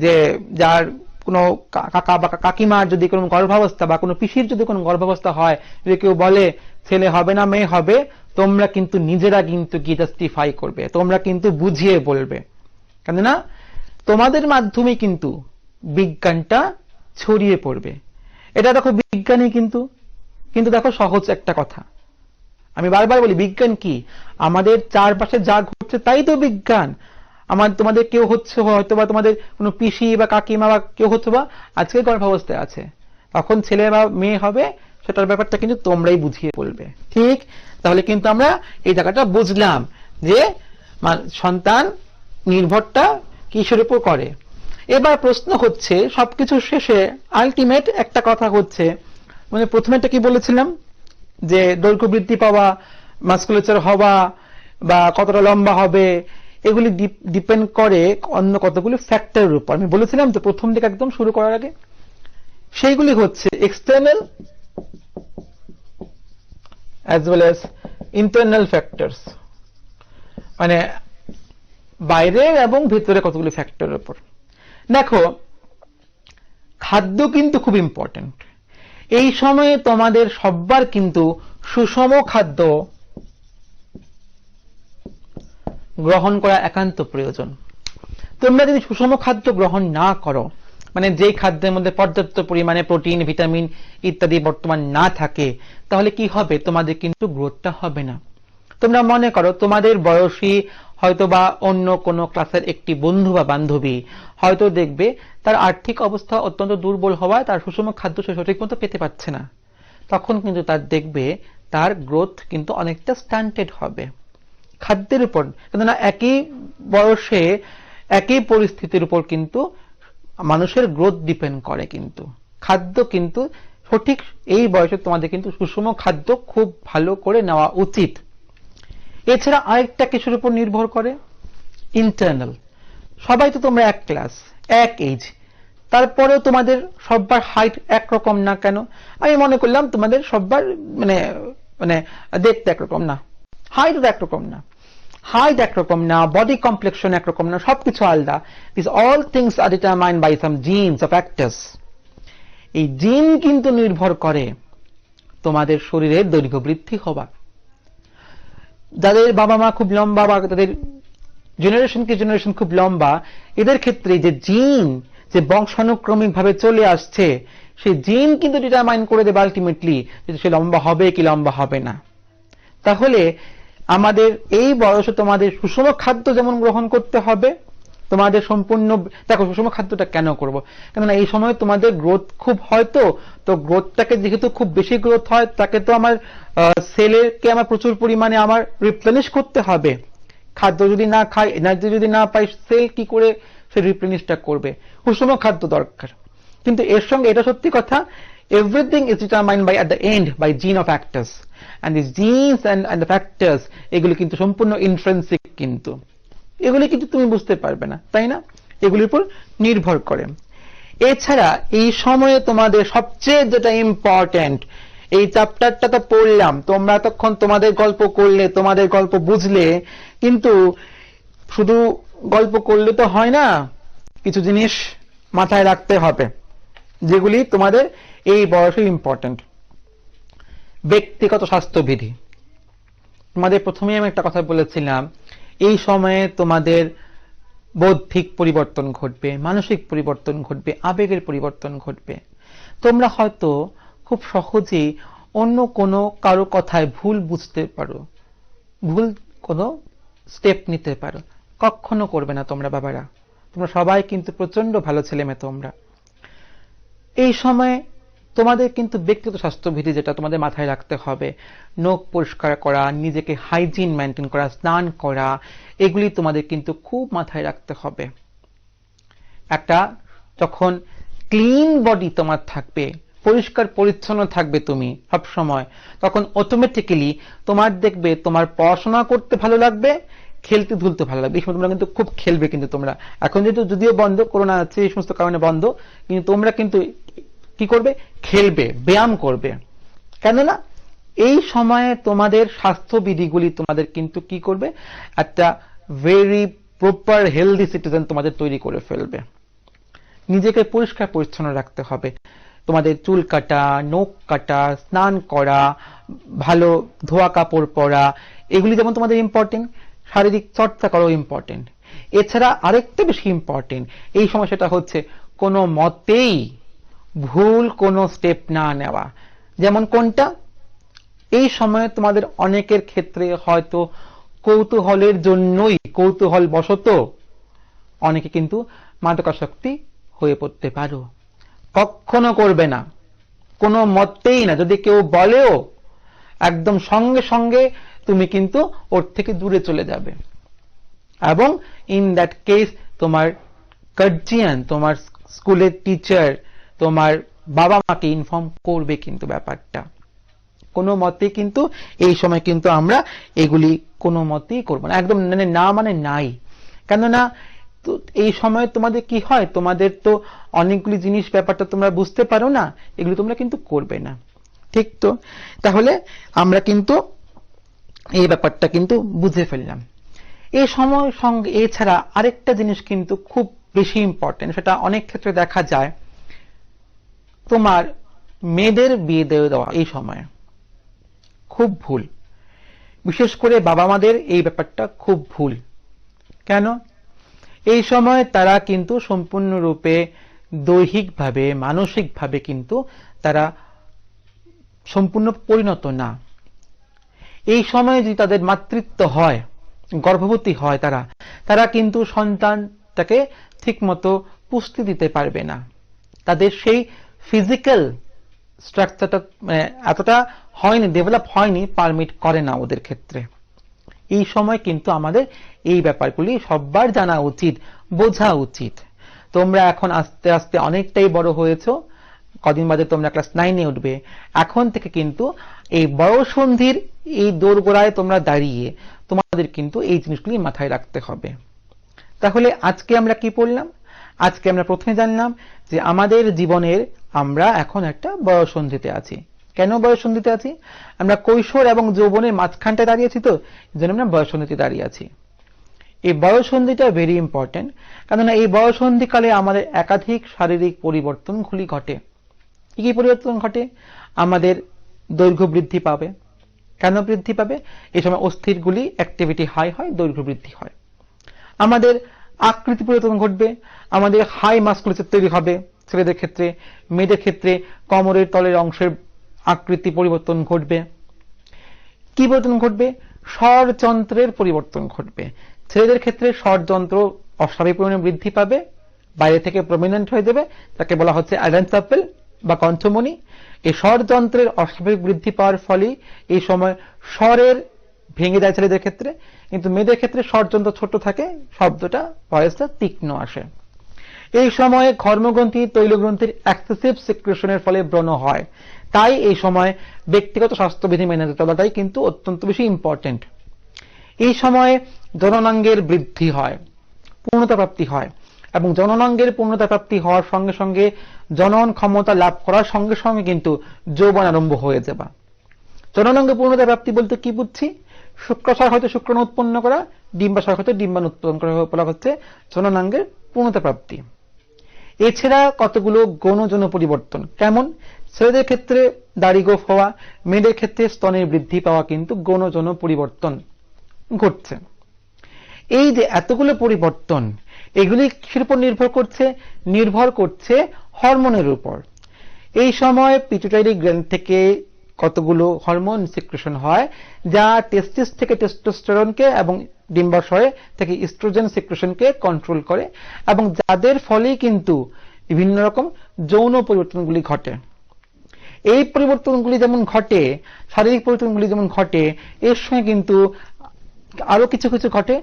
যে যার কোনো কাকা বা কাকিমার যদি কোনো গর্ভাবস্থা বা কোনো পিসির যদি কোনো গর্ভাবস্থা হয়, যদি কেউ বলে ছেলে হবে না মেয়ে হবে, তোমরা কিন্তু নিজেরা কিন্তু কি জাস্টিফাই করবে, তোমরা কিন্তু বুঝিয়ে বলবে, কেননা তোমাদের মাধ্যমে কিন্তু বিজ্ঞানটা ছড়িয়ে পড়বে। এটা দেখো বিজ্ঞানই কিন্তু, কিন্তু দেখো সহজ একটা কথা, আমি বারবার বলি বিজ্ঞান কি? আমাদের চারপাশে যা ঘটছে তাই তো বিজ্ঞান। তোমাদের কেউ হচ্ছে হয়তো বা তোমাদের কোনো পিসি বা কাকিমা বা কেউ হচ্ছে বা আজকে গর্ভাবস্থায় আছে, তখন ছেলে বা মেয়ে হবে সেটার ব্যাপারটা কিন্তু তোমরাই বুঝিয়ে বলবে, ঠিক? তাহলে কিন্তু আমরা এই জায়গাটা বুঝলাম যে সন্তান নির্ভরটা কিসের উপর করে। এবার প্রশ্ন হচ্ছে সবকিছু শেষে আলটিমেট একটা কথা হচ্ছে, মানে প্রথমেটা কি বলেছিলাম যে দৈর্ঘ্য বৃদ্ধি পাওয়া, মাসকুলেচার হওয়া বা কতটা লম্বা হবে, এগুলি ডিপেন্ড করে অন্য কতগুলি ফ্যাক্টরের উপর। আমি বলেছিলাম তো প্রথম দিকে একদম শুরু করার আগে, সেইগুলি হচ্ছে external as well as internal factors, মানে বাইরের এবং ভিতরে কতগুলি ফ্যাক্টরের উপর। দেখো খাদ্য কিন্তু খুব ইম্পর্টেন্ট। এই সময়ে তোমাদের সবার কিন্তু সুষম খাদ্য গ্রহণ করা একান্ত প্রয়োজন। তোমরা যদি সুষম খাদ্য গ্রহণ না করো, মানে যেই খাদ্যের মধ্যে পর্যাপ্ত পরিমাণে প্রোটিন, ভিটামিন ইত্যাদি বর্তমান না থাকে, তাহলে কি হবে? তোমাদের কিন্তু গ্রোথটা হবে না। তোমরা মনে করো তোমাদের বয়সী হয়তো বা অন্য কোনো ক্লাসের একটি বন্ধু বা বান্ধবী হয়তো দেখবে তার আর্থিক অবস্থা অত্যন্ত দুর্বল হওয়ায় তার সুষম খাদ্য সে সঠিক মতো পেতে পারছে না। তখন কিন্তু তার দেখবে তার গ্রোথ কিন্তু অনেকটা স্টান্টেড হবে খাদ্যের উপর। কেননা একই বয়সে একই পরিস্থিতির উপর কিন্তু মানুষের গ্রোথ ডিপেন্ড করে। কিন্তু খাদ্য কিন্তু সঠিক এই বয়সে তোমাদের কিন্তু সুষম খাদ্য খুব ভালো করে নেওয়া উচিত। এছাড়া আরেকটা কিছুর উপর নির্ভর করে, ইন্টারনাল। সবাই তো তোমরা এক ক্লাস, এক এজ, তারপরেও তোমাদের সবার হাইট একরকম না কেন? আমি মনে করলাম তোমাদের সবার মানে মানে দেখতে একরকম না, হাইট একরকম না, হাইট একরকম না, বডি কমপ্লেকশন একরকম না, সবকিছু আলাদা। This all things are determined by some genes of factors. এই জিন কিন্তু নির্ভর করে তোমাদের শরীরের দৈর্ঘ্য বৃদ্ধি হওয়া। যাদের বাবা মা খুব লম্বা বা তাদের জেনারেশন কি জেনারেশন খুব লম্বা, এদের ক্ষেত্রে যে জিন যে বংশানুক্রমিক ভাবে চলে আসছে, সেই জিন কিন্তু ডিটারমাইন করে দেবে আলটিমেটলি যে সে লম্বা হবে কি লম্বা হবে না। তাহলে আমাদের এই বয়সে তোমাদের সুষম খাদ্য যেমন গ্রহণ করতে হবে, তোমাদের সম্পূর্ণ দেখো সুষম খাদ্যটা কেন করব, কেননা এই সময় তোমাদের গ্রোথ খুব হয়তো, তো গ্রোথটাকে যেহেতু খুব বেশি গ্রোথ হয় তাকে তো আমার সেলকে আমার প্রচুর পরিমাণে আমার রিপ্লেনিশ করতে হবে। খাদ্য যদি না খাই, এনার্জি যদি না পাই, সেল কি করে সে রিপ্লেনিশটা করবে? সুষম খাদ্য দরকার। কিন্তু এর সঙ্গে এটা সত্যি কথা, everything is determined by at the end by gene of factors, and these genes and the factors এগুলি কিন্তু সম্পূর্ণ ইন্ট্রিনসিক, কিন্তু এগুলি কিন্তু তুমি বুঝতে পারবে না, তাই না? এগুলির উপর নির্ভর করে। এছাড়া এই সময়ে তোমাদের সবচেয়ে যেটা ইম্পর্টেন্ট, এই চ্যাপ্টারটা তো পড়লাম, তোমরা তখন তোমাদের গল্প করলে, তোমাদের গল্প বুঝলে, কিন্তু শুধু গল্প করলে তো হয় না, কিছু জিনিস মাথায় রাখতে হবে যেগুলি তোমাদের এই বয়সে ইম্পর্টেন্ট। ব্যক্তিগত স্বাস্থ্যবিধি। তোমাদের প্রথমেই আমি একটা কথা বলেছিলাম, এই সময়ে তোমাদের বৌদ্ধিক পরিবর্তন ঘটবে, মানসিক পরিবর্তন ঘটবে, আবেগের পরিবর্তন ঘটবে। তোমরা হয়তো খুব সহজেই অন্য কোনো কারো কথায় ভুল বুঝতে পারো, ভুল কোনো স্টেপ নিতে পারো। কখনো করবে না তোমরা বাবারা, তোমরা সবাই কিন্তু প্রচন্ড ভালো ছেলে মেয়ে। তোমরা এই সময়ে তোমাদের কিন্তু ব্যক্তিগত স্বাস্থ্যবিধি যেটা তোমাদের মাথায় রাখতে হবে, নখ পরিষ্কার করা, নিজেকে হাইজিন মেনটেন করা, স্নান করা, এগুলি তোমাদের কিন্তু খুব মাথায় রাখতে হবে। একটা যখন ক্লিন বডি তোমার থাকবে, পরিষ্কার পরিচ্ছন্ন থাকবে তুমি সব সময়, তখন অটোমেটিক্যালি তোমার দেখবে তোমার পড়াশোনা করতে ভালো লাগবে, খেলতে ধুলতে ভালো লাগবে। এই সময় তোমরা কিন্তু খুব খেলবে। কিন্তু তোমরা এখন যেহেতু যদিও বন্ধ, করোনা আছে, এই সমস্ত কারণে বন্ধ, কিন্তু তোমরা কিন্তু কি করবে? খেলবে, ব্যায়াম করবে। কেননা এই সময়ে তোমাদের স্বাস্থ্যবিধিগুলি তোমাদের কিন্তু কি করবে? একটা ভেরি প্রপার হেলদি সিটিজেন তোমাদের তৈরি করে ফেলবে। নিজেকে পরিষ্কার পরিচ্ছন্ন রাখতে হবে। তোমাদের চুল কাটা, নখ কাটা, স্নান করা, ভালো ধোয়া কাপড় পরা, এগুলি যেমন তোমাদের ইম্পর্টেন্ট, শারীরিক চর্চা করাও ইম্পর্টেন্ট। এছাড়া আরেকটা বেশি ইম্পর্টেন্ট এই সময়, সেটা হচ্ছে কোনো মতেই ভুল কোনো স্টেপ না নেওয়া। যেমন কোনটা? এই সময়ে তোমাদের অনেকের ক্ষেত্রে হয়তো কৌতূহলের জন্যই, কৌতূহল বশত অনেকে কিন্তু মাদকাসক্তি হয়ে পড়তে পারো। কখনো করবে না, কোনো মতেই না। যদি কেউ বলেও একদম সঙ্গে সঙ্গে তুমি কিন্তু ওর থেকে দূরে চলে যাবে। এবং ইন দ্যাট কেস তোমার গার্জিয়ান, তোমার স্কুলের টিচার, তোমার বাবা মাকে ইনফর্ম করবে কিন্তু ব্যাপারটা। কোনো মতেই কিন্তু এই সময় কিন্তু আমরা এগুলি কোনো মতেই করবো না, একদম না, মানে নাই। কেননা তো এই সময় তোমাদের কি হয়, তোমাদের তো অনেকগুলি জিনিস ব্যাপারটা তোমরা বুঝতে পারো না, এগুলি তোমরা কিন্তু করবে না, ঠিক তো? তাহলে আমরা কিন্তু এই ব্যাপারটা কিন্তু বুঝে ফেললাম। এই সময় সঙ্গে এছাড়া আরেকটা জিনিস কিন্তু খুব বেশি ইম্পর্টেন্ট, সেটা অনেক ক্ষেত্রে দেখা যায়, তোমার মেয়েদের বিয়ে দিয়ে দেওয়া এই সময় খুব ভুল। বিশেষ করে বাবা মাদের এই ব্যাপারটা খুব ভুল। কেন? এই সময় তারা কিন্তু সম্পূর্ণরূপে দৈহিকভাবে মানসিকভাবে কিন্তু তারা সম্পূর্ণ পরিণত না। এই সময়ে যদি তাদের মাতৃত্ব হয়, গর্ভবতী হয় তারা কিন্তু সন্তানটাকে ঠিকমতো পুষ্টি দিতে পারবে না। তাদের সেই ফিজিক্যাল স্ট্রাকচারটা এতটা হয়নি, ডেভেলপ হয়নি, পারমিট করে না ওদের ক্ষেত্রে। এই সময় কিন্তু আমাদের এই ব্যাপারগুলি সবার জানা উচিত, বোঝা উচিত। তোমরা এখন আস্তে আস্তে অনেকটাই বড় হয়েছো, কদিন বাদে তোমরা ক্লাস 9-এ উঠবে। এখন থেকে কিন্তু এই বয়ঃসন্ধির এই দোরগোড়ায় তোমরা দাঁড়িয়ে তোমাদের কিন্তু এই জিনিসগুলি মাথায় রাখতে হবে। তাহলে আজকে আমরা কি পড়লাম? আজকে আমরা প্রথমে জানলাম যে আমাদের জীবনের আমরা এখন একটা বয়ঃসন্ধিতে আছি। কেন বয়ঃসন্ধিতে আছি? আমরা কৈশোর এবং যৌবনের মাঝখানটায় দাঁড়িয়েছি, তো এই জন্য আমরা বয়ঃসন্ধিতে দাঁড়িয়ে আছি। এই বয়ঃসন্ধিটা ভেরি ইম্পর্টেন্ট, কেননা এই বয়ঃসন্ধিকালে আমাদের একাধিক শারীরিক পরিবর্তনগুলি ঘটে। কি পরিবর্তন ঘটে? আমাদের দৈর্ঘ্য বৃদ্ধি পাবে। কেন বৃদ্ধি পাবে? এই সময় অস্থিরগুলি অ্যাক্টিভিটি হাই হয়, দৈর্ঘ্য বৃদ্ধি হয়। আমাদের আকৃতি পরিবর্তন ঘটবে, আমাদের হাই মাসকুলাচার তৈরি হবে ছেলেদের ক্ষেত্রে। মেয়েদের ক্ষেত্রে কোমরের তলের অংশের আকৃতি পরিবর্তন ঘটবে। কি পরিবর্তন ঘটবে? স্বরযন্ত্রের পরিবর্তন ঘটবে। ছেলেদের ক্ষেত্রে স্বরযন্ত্র অস্বাভাবিক পরিমাণে বৃদ্ধি পাবে, বাইরে থেকে প্রমিনেন্ট হয়ে যাবে, তাকে বলা হচ্ছে অ্যাডান্স অ্যাপেল বা কণ্ঠমণি। এই স্বরযন্ত্রের অস্বাভাবিক বৃদ্ধি পাওয়ার ফলে এই সময় স্বরের ভেঙে যায় ছেলেদের ক্ষেত্রে, কিন্তু মেয়েদের ক্ষেত্রে স্বরযন্ত্র ছোট থাকে, শব্দটা ভয়েসটা তীক্ষ্ণ আসে। এই সময়ে ঘর্মগ্রন্থি তৈলগ্রন্থির এক্সেসিভ সিক্রেশনের ফলে ব্রণ হয়। তাই এই সময় ব্যক্তিগত স্বাস্থ্যবিধি মেনে চলাটাই কিন্তু অত্যন্ত বেশি ইম্পর্টেন্ট। এই সময়ে জননাঙ্গের বৃদ্ধি হয়, পূর্ণতা প্রাপ্তি হয়, এবং জননাঙ্গের পূর্ণতা প্রাপ্তি হওয়ার সঙ্গে সঙ্গে জনন ক্ষমতা লাভ করার সঙ্গে সঙ্গে কিন্তু যৌবন আরম্ভ হয়ে যাবে। জননাঙ্গ পূর্ণতা প্রাপ্তি বলতে কি বুঝছি? শুক্রাশয় হয়তো শুক্রাণু উৎপন্ন করা, ডিম্বাশয় হয়তো ডিম্বাণু উৎপন্ন করা বলা হচ্ছে জননাঙ্গের পূর্ণতা প্রাপ্তি। এছাড়া কতগুলো গৌণ পরিবর্তন। কেমন? ছেলেদের ক্ষেত্রে দাড়ি গোঁফ হওয়া, মেয়েদের ক্ষেত্রে স্তনের বৃদ্ধি পাওয়া কিন্তু গৌণ পরিবর্তন ঘটছে। এই যে এতগুলো পরিবর্তন, এগুলি কিসের উপর নির্ভর করছে হরমোনের উপর। এই সময় পিটুইটারি গ্ল্যান্ড থেকে কতগুলো হরমোন সিক্রেশন হয়, যা টেস্টিস থেকে টেস্টোস্টেরনকে এবং ডিম্বাশয় থেকে ইস্ট্রোজেন সিক্রেশনকে কন্ট্রোল করে, এবং যাদের ফলে কিন্তু বিভিন্ন রকম যৌন পরিবর্তনগুলি ঘটে। এই পরিবর্তনগুলি যেমন ঘটে, শারীরিক পরিবর্তনগুলি যেমন ঘটে, এর সঙ্গে কিন্তু আরো কিছু কিছু ঘটে,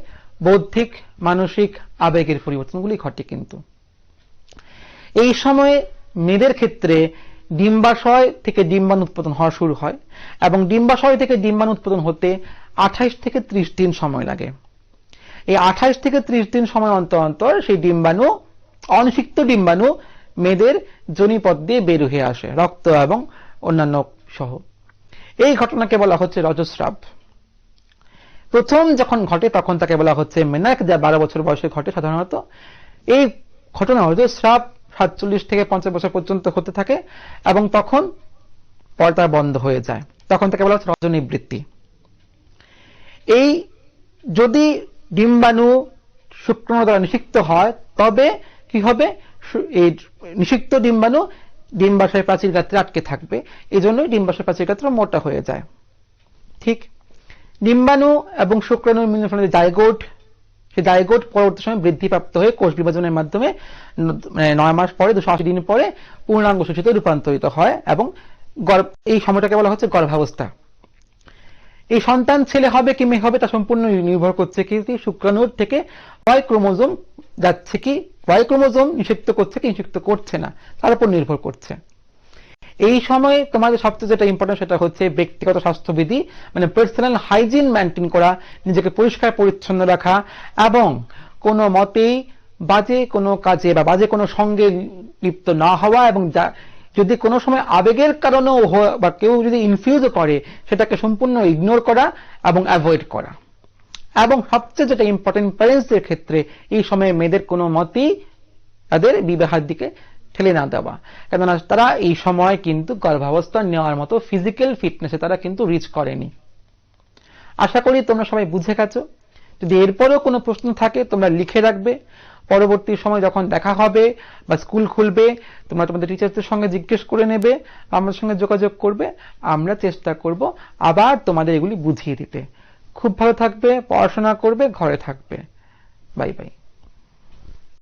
বৌদ্ধিক মানসিক আবেগের পরিবর্তনগুলি ঘটে। কিন্তু এই সময়ে মেয়েদের ক্ষেত্রে ডিম্বাশয় থেকে ডিম্বাণু উৎপাদন হওয়া শুরু হয়, এবং ডিম্বাশয় থেকে ডিম্বাণু উৎপাদন হতে 28 থেকে 30 দিন সময় লাগে। এই 28 থেকে 30 দিন সময় অন্তর অন্তর সেই ডিম্বাণু, অনিষিক্ত ডিম্বাণু মেয়েদের যোনিপথ দিয়ে বের হয়ে আসে, রক্ত এবং অন্যান্য সহ। এই ঘটনাকে বলা হচ্ছে রজস্রাব। প্রথম যখন ঘটে তখন তাকে বলা হচ্ছে মেনাক, যা 12 বছর বয়সে ঘটে সাধারণত। এই ঘটনা রজস্রাব 47 থেকে 50 বছর পর্যন্ত হতে থাকে, এবং তখন পর্দা বন্ধ হয়ে যায়, তখন তাকে বলা হচ্ছে রজনিবৃত্তি। এই যদি ডিম্বাণু শুক্রাণু দ্বারা নিষিক্ত হয়, তবে কি হবে? এই নিষিক্ত ডিম্বাণু ডিম্বাশয় প্রাচীর গাত্রে আটকে থাকবে, এই জন্যই ডিম্বাশয় প্রাচীর গাত্র মোটা হয়ে যায়। ঠিক ডিম্বাণু এবং শুক্রাণুর মিলনের জাইগোট, সেই জাইগোট পরবর্তী সময় বৃদ্ধিপ্রাপ্ত হয়ে কোষ বিভাজনের মাধ্যমে 9 মাস পরে, 280 দিন পরে পূর্ণাঙ্গ শিশুতে রূপান্তরিত হয়, এবং এই সময়টাকে বলা হচ্ছে গর্ভাবস্থা। এই সন্তান ছেলে হবে কি মেয়ে হবে তা সম্পূর্ণ নির্ভর করছে কি শুক্রাণুর থেকে ওয়াই ক্রোমোজোম যাচ্ছে কি, ওয়াই ক্রোমোজোম নিষিক্ত করছে কি নিষিক্ত করছে না, তার উপর নির্ভর করছে। এই সময় তোমাদের সবচেয়ে যেটা ইম্পর্টেন্ট সেটা হচ্ছে ব্যক্তিগত স্বাস্থ্যবিধি, মানে পার্সোনাল হাইজিন মেনটেন করা, নিজেকে পরিষ্কার পরিচ্ছন্ন রাখা, এবং কোনো মতেই বাজে কোনো কাজে বা বাজে কোনো সঙ্গে লিপ্ত না হওয়া, এবং যদি কোনো সময় আবেগের কারণেও বা কেউ যদি ইনফিউজ করে সেটাকে সম্পূর্ণ ইগনোর করা এবং অ্যাভয়েড করা। এবং সবচেয়ে যেটা ইম্পর্টেন্ট, প্যারেন্টসদের ক্ষেত্রে এই সময়ে মেয়েদের কোনো মতেই তাদের বিবাহের দিকে ঠেলে না দেওয়া, কেননা তারা এই সময় কিন্তু গর্ভাবস্থা নেওয়ার মতো ফিজিক্যাল ফিটনেসে তারা কিন্তু রিচ করেনি। আশা করি তোমরা সবাই বুঝে গেছো যদি এরপরেও কোনো প্রশ্ন থাকে তোমরা লিখে রাখবে, পরবর্তী সময় যখন দেখা হবে বা স্কুল খুলবে তোমরা তোমাদের টিচারদের সঙ্গে জিজ্ঞেস করে নেবে, আমাদের সঙ্গে যোগাযোগ করবে, আমরা চেষ্টা করব আবার তোমাদের এগুলি বুঝিয়ে দিতে। খুব ভালো থাকবে, পড়াশোনা করবে, ঘরে থাকবে। Bye bye.